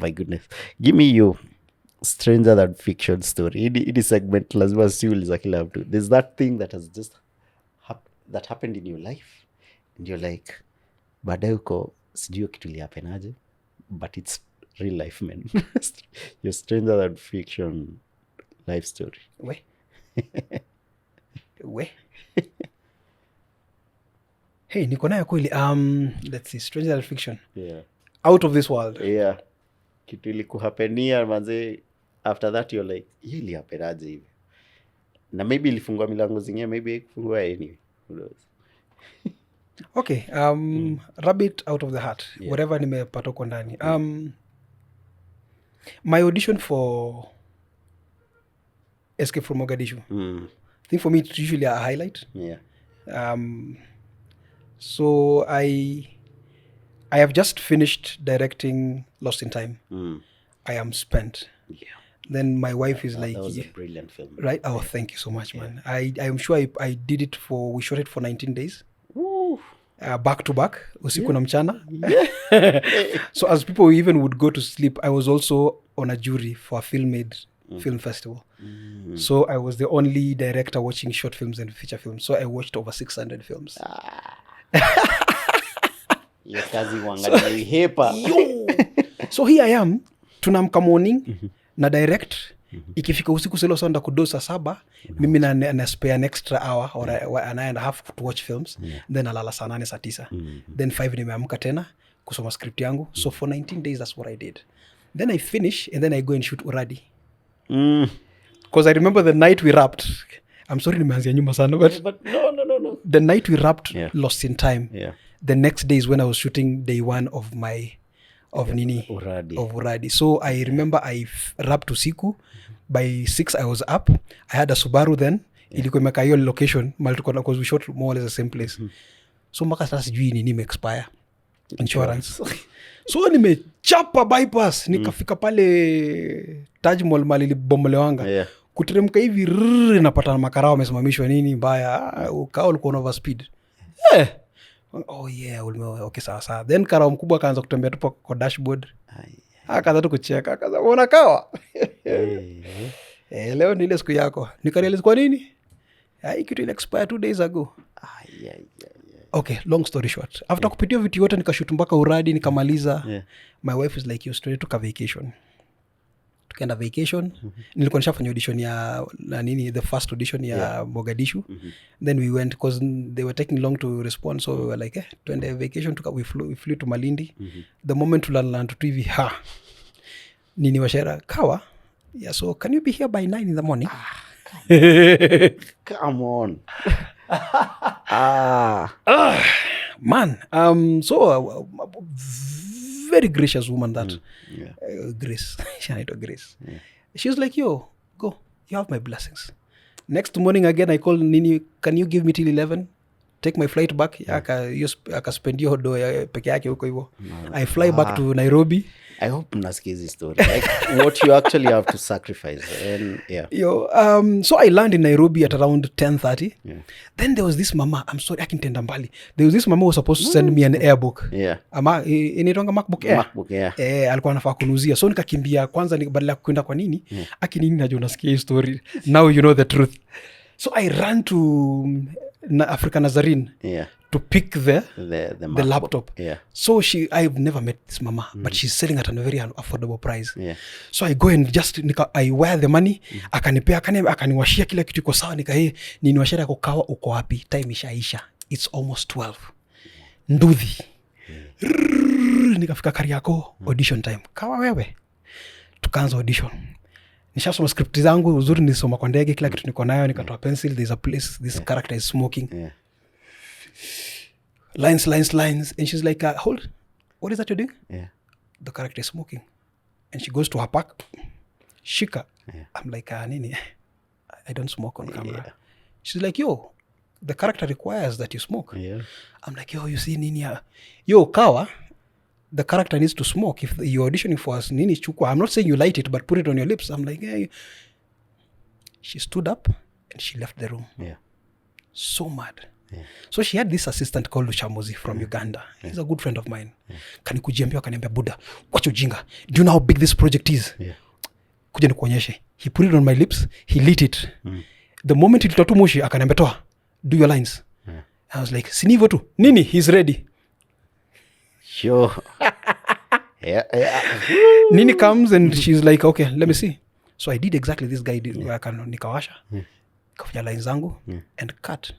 my goodness. Give me your stranger than fiction story. Ini segment lazima siuliza kila mtu. There's that thing that has just that happened in your life and you're like, baadaye uko sijui kitu ilihappen aje, but it's real life, man. Your stranger than fiction life story. Hey, niko nayo kweli. Let's see, stranger than fiction. Yeah. Out of this world. Yeah. Kitu ilikuhapenia manze, after that you're like, hii ilihappen aje hivi? Na maybe ilifungua milango zingine, maybe ikufungua anyway. Who knows? Okay, rabbit out of the hat. Yeah. Whatever nimepata huko ndani. My audition for Escape from Mogadishu. I think for me it's usually a highlight. Yeah. So I have just finished directing Lost in Time. I am spent. Yeah. Then my wife is like, that was a brilliant film. Right? Oh, thank you so much, man. I am sure I did it we shot it for 19 days. Back to back, usiku na mchana. So as people even would go to sleep, I was also on a jury for a film festival. So I was the only director watching short films and feature films. So I watched over 600 films. So here I am, tunamka morning, na direct, ikifika usiku silo sonda kudosa 7, mimi na spare an extra hour or an hour and a half to watch films, then alala saa 8 saa 9, then 5 nimeamka tena kusoma script yangu. So for 19 days that's what I did. Then I finish and then I go and shoot Uradi. Because I remember the night we wrapped, I'm sorry nimeanzia nyuma sana, but no. The night we wrapped Lost in Time. Yeah. The next day is when I was shooting day 1 of nini Uradi. of uradi. So I remember I wrapped usiku. By 6 I was up. I had a Subaru then. Ilikuwa imeka hiyo location mali tuko na, because we shot more or less the same place. So mpaka sasa sijui nini imeexpire insurance. So nimechapa bypass nikafika pale Taj Mall mali libomolewanga. Kuteremka hivi napata na makarao wamesimamishwa nini mbaya. Ukao ulikuwa on overspeed. Oh yeah, okay sawa. Then karao mkubwa akaanza kutembea tu kwa dashboard. Akaanza tu kucheka, akaanza unaona Kawa. Leo ni ile siku yako. Nikarealize kwa nini? Hii kitu ile expire 2 days ago. Okay, long story short. After kupitia vitu yote nikashoot mpaka uradi nikamaliza. My wife is like, you straight to vacation. Tukaenda vacation. Nilikuwa nishafanya audition ya the first audition ya Mogadishu. Then we went because they were taking long to respond, so we were like, tuende vacation. We flew to Malindi. The moment tuland to TV, nini washera Kawa. Yeah, so can you be here by 9 in the morning? Come on. Man. So very gracious woman that. Grace. Grace. She was like, yo, go. You have my blessings. Next morning again, I called Nini, can you give me till 11? Take my flight back. Aka spend your do peke yake huko hivyo. I fly back to Nairobi. I hope mnasikia hizi story. Like what you actually have to sacrifice. And so I landed in Nairobi at around 10:30. Then there was this mama, I'm sorry, akinitenda mbali. There was this mama who was supposed to send me an airbook. Ama inaitwa MacBook Air. MacBook Air. Alikuwa anafaa kunuzia. So nikakimbia kwanza badala kwenda kwa nini? Nini najua unasikia hii story. Now you know the truth. So I ran to Africa Nazarene. To pick the laptop. So I've never met this mama, but she's selling at a very affordable price. So I go and just I wear the money, akanipea akaniwashia kila kitu iko sawa, niniwashia yako Kawa uko wapi? Time ishaisha. It's almost 12. Nduthi. Nikafika Kariako, audition time. Kawa wewe. Tukaanza audition. Nishasoma script zangu, uzuri nilisoma kwa ndege, kila kitu niko nayo, nikatoa pencil, there's a place, this character is smoking. Lines. And she's like, hold, what is that you're doing? The character is smoking. And she goes to her pack, shika. I'm like, nini? I don't smoke on camera. She's like, yo, the character requires that you smoke. I'm like, yo, you see nini? Yo, Kawa, the character needs to smoke. If you're auditioning for us, nini chukwa. I'm not saying you light it, but put it on your lips. I'm like, hey. She stood up and she left the room. So mad. So she had this assistant called Chamozi from Uganda. He's a good friend of mine. Kanikujiambia kaniambia, Buddha, watch ujinga. Do you know how big this project is? Kuja nikuonyeshe. He put it on my lips. He lit it. The moment he totu moshi akaniambia, toa, do your lines. I was like, sinivo tu. Nini? He's ready. Sure. Nini comes and she's like, okay, let me see. So I did exactly this guy did. Nikawasha. Kafanya lines zangu and cut.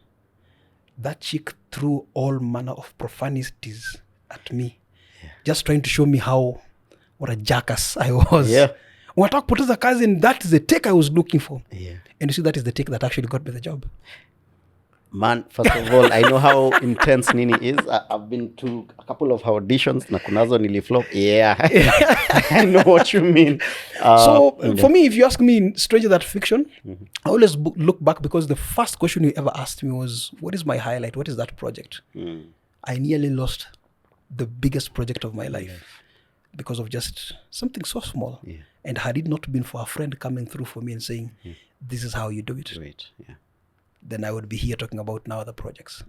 That chick threw all manner of profanities at me. Just trying to show me what a jackass I was. Unataka kupoteza kazi, and that is the take I was looking for. And you see, that is the take that actually got me the job. Man, first of all, I know how intense Nini is. I've been to a couple of auditions. Na kunazo niliflop. I know what you mean. For me, if you ask me, Stranger Than Fiction, I always look back because the first question you ever asked me was, what is my highlight? What is that project? I nearly lost the biggest project of my life because of just something so small. And had it not been for a friend coming through for me and saying, this is how you do it. Then I would be here talking about now other projects.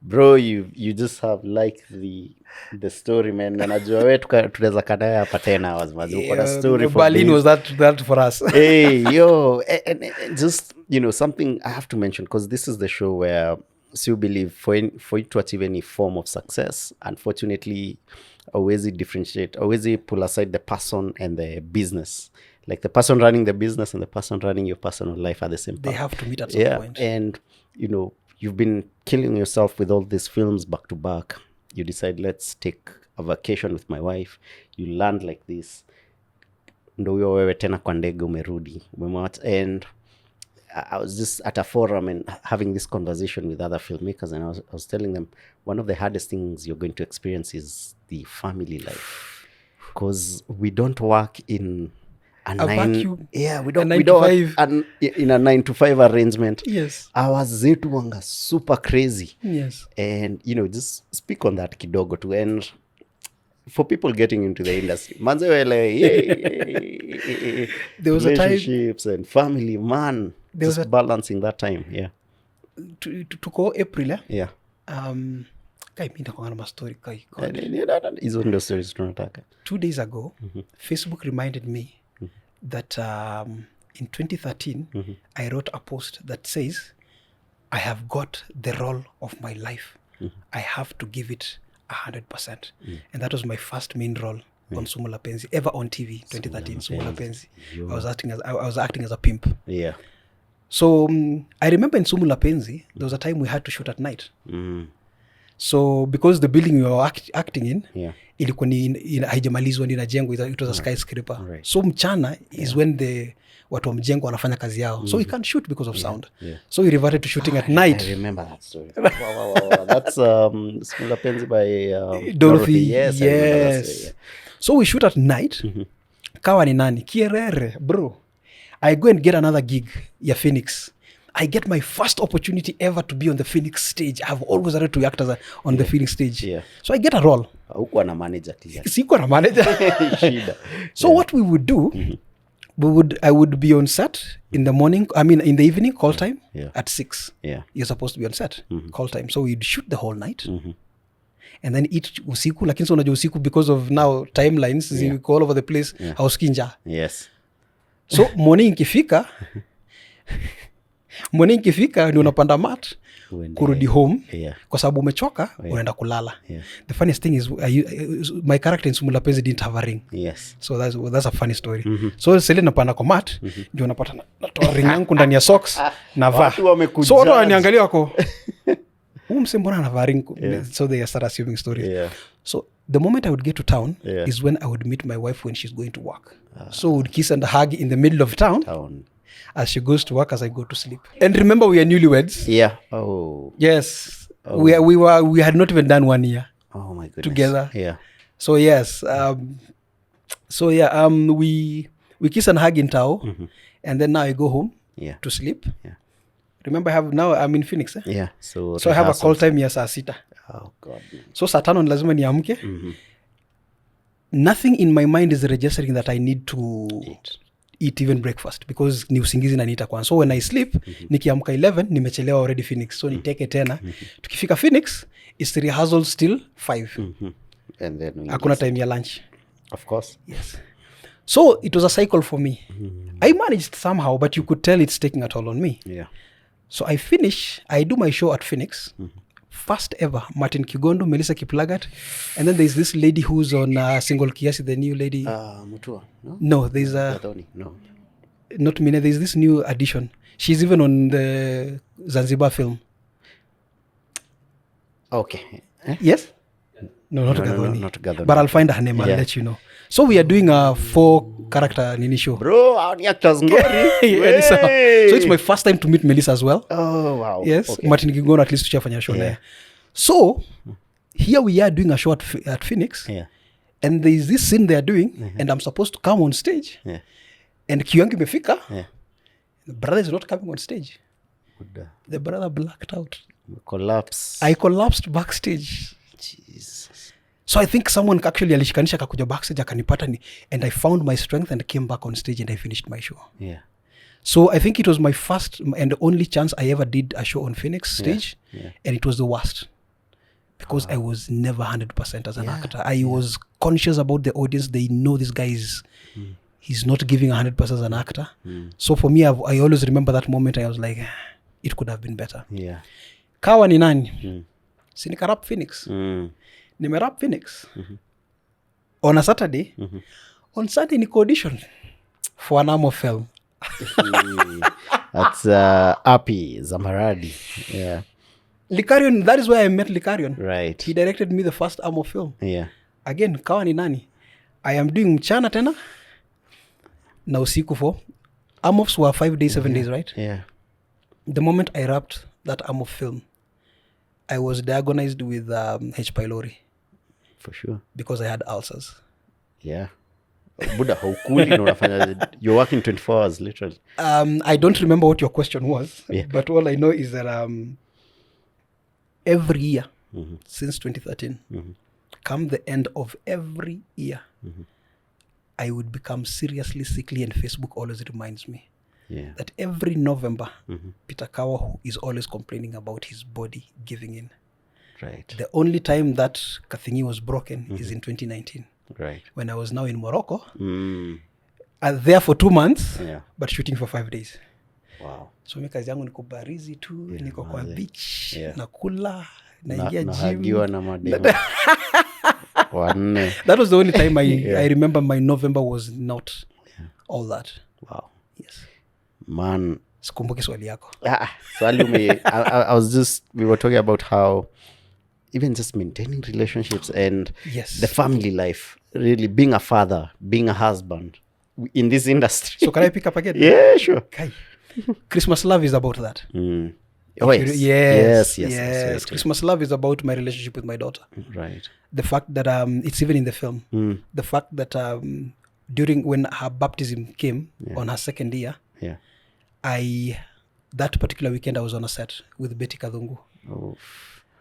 Bro, you just have like the story, man. Na najua wewe tunaweza kadaya hapa tena wazimazi. Uko na story for Berlin was that for us. Hey, yo, and just, something I have to mention, because this is the show where so you believe for you to achieve any form of success, unfortunately, always differentiate, always pull aside the person and the business. Like the person running the business and the person running your personal life at the same time. They have to meet at some point. And, you've been killing yourself with all these films back to back. You decide, let's take a vacation with my wife. You land like this. Ndo huyo wewe tena kwa ndege umerudi. And I was just at a forum and having this conversation with other filmmakers, and I was telling them, one of the hardest things you're going to experience is the family life? Because we don't work in a vacuum. Yeah, we A don't 9 we to don't 5. work in a 9 to 5 arrangement. Yes. Hours zetu wanga super crazy. Yes. And just speak on that kidogo too. And for people getting into the industry, manze wele, There was a time relationships and family, man, there just was balancing that time. Yeah. to go April. Yeah. Kai mimi ndakongana ma story kai. Hizo ndio stories tunataka. 2 days ago, Facebook reminded me that in 2013 I wrote a post that says I have got the role of my life. I have to give it 100%. And that was my first main role on Sumula Penzi, ever on TV. 2013 Sumula Penzi. I was acting as a pimp. Yeah. So I remember in Sumula Penzi there was a time we had to shoot at night. So because the building we were acting in, ilikuwa ni haijamalizwa, inajengwa, it was a skyscraper. Right. So mchana is when the watu wa mjengo wanafanya kazi yao. So we can't shoot because of sound. So we reverted to shooting at night. I remember that story. Wow. That's Sumula Penzi by Dorothy. Yes. I remember that story, yeah. So we shoot at night. Kawa ni nani? Kierere, bro. I go and get another gig ya Phoenix. I get my first opportunity ever to be on the Phoenix stage. I've always wanted to act on the Phoenix stage. Yeah. So I get a role. Hukuwa na manager clear. Sikuwa na manager. So what we would do, I would be on set in the morning, in the evening, call time, at 6. Yeah. You're supposed to be on set, call time. So we'd shoot the whole night. And then eat usiku. Lakini so unajua usiku because of now timelines, ziko all over the place, hausikii njaa. Yes. So morning ikifika ni unapanda mat kurudi home kwa sababu umechoka, unaenda kulala. The funniest thing is my character in Sumula Penzi didn't have a ring. Yes. So that's a funny story. So sile napanda kwa mat ndio unapata natoa ring yangu ndani ya socks na vaa. So watu waniangalia wako mse mbona anavaa ring. So they start assuming stories. So the moment I would get to town is when I would meet my wife when she's going to work. So we would kiss and hug in the middle of town. As she goes to work, as I go to sleep. And remember, we are newlyweds. Yeah. Oh. Yes. Oh. We had not even done 1 year. Oh my goodness. Together. Yeah. So yes. We kiss and hug in town, and then now I go home to sleep. Yeah. Remember, I'm in Phoenix. Eh? Yeah. So I have a call time ya saa 6. Oh God. So saa 5 lazima niamke. Nothing in my mind is registering that I need to eat even breakfast because ni usingizi na niita kwanza. So when I sleep, nikiamka 11 nimechelewa already Phoenix. So niteke tena. Tukifika Phoenix, is the rehearsal still 5. And then hakuna time ya lunch. Of course. Yes. So it was a cycle for me. I managed somehow, but you could tell it's taking a toll on me. Yeah. So I do my show at Phoenix. First ever, Martin Kigondo, Melissa Kiplagat. And then there's this lady who's on Single Kiasi, the new lady. Mutua, no? No, there's no. Not Mina, there's this new addition. She's even on the Zanzibar film. Okay. Yes? No, not Gadoni. But I'll find her name, I'll let you know. So we are doing a 4-character Nini show. Bro, how many actors ngori? So it's my first time to meet Melissa as well. Oh, wow. Yes. Okay. Martin Kigono at least tuchafanya show naye. So here we are doing a show at Phoenix. Yeah. And there is this scene they are doing, and I'm supposed to come on stage. Yeah. And Kiwangi imefika. Yeah. The brother is not coming on stage. The brother blacked out. I collapsed backstage. Jesus. So I think someone actually alishikanisha kakuja backstage akanipata and I found my strength and came back on stage and I finished my show. Yeah. So I think it was my first and only chance I ever did a show on Phoenix stage. Yeah. And it was the worst because I was never 100% as an actor. I was conscious about the audience. They know this guy he's not giving 100% as an actor. So for me, I always remember that moment. I was like, it could have been better. Yeah. Kawa ni nani? Si nikarap Phoenix. Nimerap Phoenix on a Saturday. On Sunday niko audition for an Amo film. That's Api Zamaradi. Yeah. Likarion, that is where I met Likarion. Right. He directed me the first Amo film. Yeah. Again, Kawa ni nani? I am doing mchana tena na usiku for Amofs were 5 days, 7 days, right? Yeah. The moment I wrapped that Amo film, I was diagnosed with H. pylori. For sure. because I had ulcers. Yeah. Buddha, how cool you're working 24 hours literally. I don't remember what your question was, Yeah. but all I know is that every year since 2013, come the end of every year, I would become seriously sickly, and Facebook always reminds me that every November, Peter Kawa, who is always complaining about his body giving in. Right. The only time that Kathingi was broken is in 2019. Right. When I was now in Morocco, there for 2 months, but shooting for 5 days. Wow. So mi kazi yangu niko barizi tu, niko kwa beach, nakula, naingia gym. Nahagiwa na mademu. Wanne. That was the only time I remember my November was not all that. Wow. Yes. Man. Sikumbuki swali yako. We were talking about how even just maintaining relationships and the family life, really being a father, being a husband in this industry. So can I pick up again? Yeah, sure. Okay. Christmas love is about that. Oh, yes. Christmas love is about my relationship with my daughter. Right. The fact that it's even in the film. The fact that when her baptism came on her second year, that particular weekend I was on a set with Betty Kadhungu. Oh.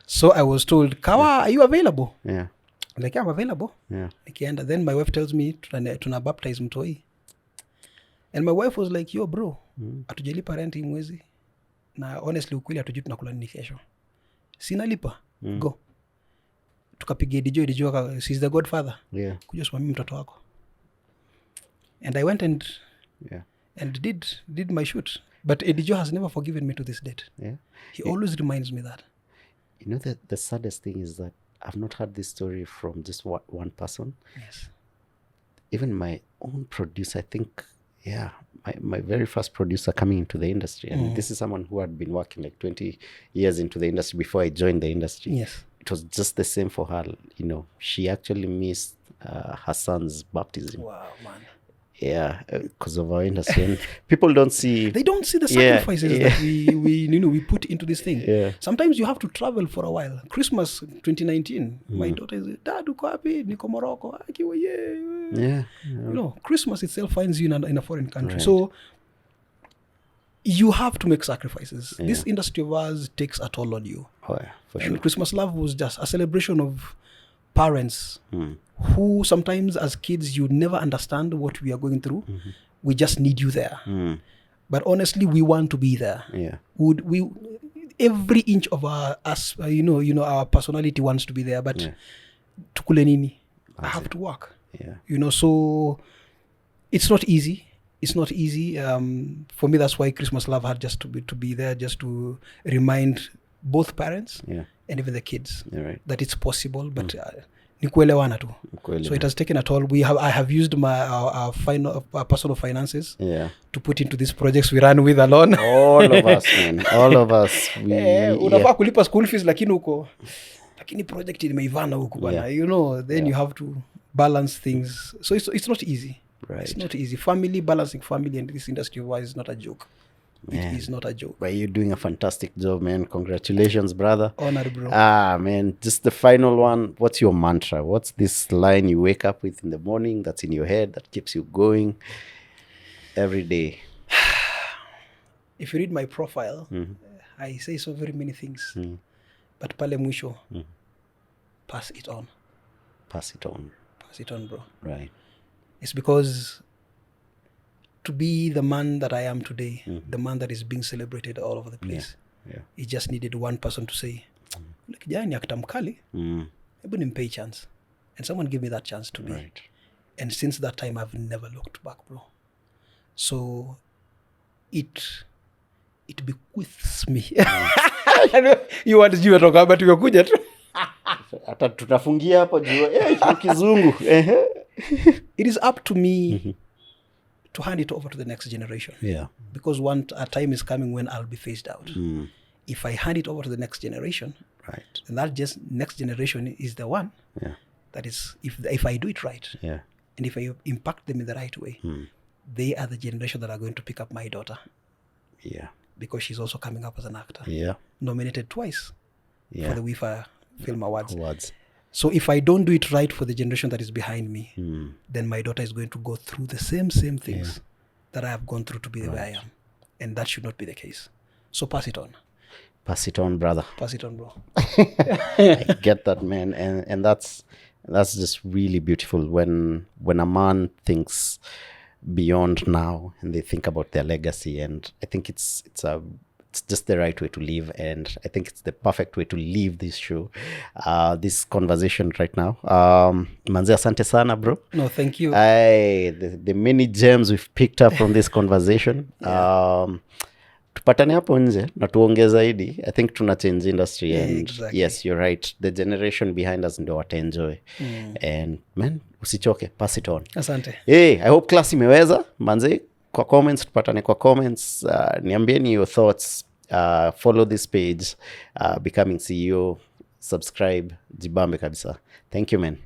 So I was told, Kawa, are you available? Yeah. I'm like, yeah, I'm available. Yeah. And then my wife tells me, tuna baptize mtoi. And my wife was like, yo bro, atujalipa rent hii mwezi. Na honestly ukweli atujui tunakula nini kesho. Sinalipa. Go. Tukapigia Dijo she's the godfather. Yeah. Kuja simamia mtoto wako. And I went and did my shoot. But Edijo has never forgiven me to this date. Yeah. He always reminds me that. You know, the saddest thing is that I've not heard this story from just one person. Yes. Even my own producer, I think, my very first producer coming into the industry. And this is someone who had been working like 20 years into the industry before I joined the industry. Yes. It was just the same for her. You know, she actually missed her son's baptism. Wow, man. Yeah, because of our industry. And people don't see... They don't see the sacrifices that we put into this thing. Yeah. Sometimes you have to travel for a while. Christmas 2019, my daughter is, Dad, uko wapi? Niko Morocco. Yeah. You know, Christmas itself finds you in a foreign country. Right. So you have to make sacrifices. This industry of ours takes a toll on you. Oh, yeah, for sure. And Christmas Love was just a celebration of parents who sometimes as kids you never understand what we are going through. We just need you there. But honestly, we want to be there. Yeah. We every inch of our our personality wants to be there, but tukule nini? I have to work. Yeah. You know, so it's not easy. It's not easy. For me, that's why Christmas Love had just to be there, just to remind both parents and even the kids that it's possible, but ni kuelewana tu. So it has taken a toll. I have used our personal finances to put into these projects we run with alone. All of us, man. All of us. Unafaa kulipa school fees lakini project imeivana huko bana. You know, then you have to balance things. So it's not easy. Right. It's not easy. Balancing family and this industry wise is not a joke. Man. It is not a joke. But you're doing a fantastic job, man. Congratulations, brother. Honored, bro. Man. Just the final one. What's your mantra? What's this line you wake up with in the morning that's in your head that keeps you going every day? If you read my profile, I say so very many things. But pale mwisho, pass it on. Pass it on. Pass it on, bro. Right. It's because to be the man that I am today, the man that is being celebrated all over the place, it just needed one person to say, kijana ni actor mkali, hebu nimpe chance. And someone gave me that chance to be. Right. And since that time, I've never looked back, bro. So it bequeaths me. I know you want to talk about tumekuja tu. Hata tutafungia hapo juu kizungu. It is up to me to hand it over to the next generation. Yeah. Because a time is coming when I'll be phased out. If I hand it over to the next generation, right, then that next generation is the one that is, if I do it right, and if I impact them in the right way, they are the generation that are going to pick up my daughter. Yeah. Because she's also coming up as an actor. Yeah. Nominated twice for the WIFA Film Awards. So if I don't do it right for the generation that is behind me, then my daughter is going to go through the same things that I have gone through to be the way I am. And that should not be the case. So pass it on. Pass it on, brother. Pass it on, bro. I get that, man. And that's just really beautiful when a man thinks beyond now and they think about their legacy. And I think it's just the right way to live, and I think it's the perfect way to leave this show, this conversation right now. Manze, asante sana, bro. No, thank you. The many gems we've picked up from this conversation. Tupatane hapo nje na tuongee zaidi. I think tuna change industry, and exactly. Yes, you're right, the generation behind us ndio wataenjoy. And man, usichoke, pass it on. Asante. Hey, I hope class imeweza. Manze, kwa comments, tupatane kwa comments. Niambieni your thoughts. Follow this page, Becoming CEO, subscribe, jibambe kabisa. Thank you, man.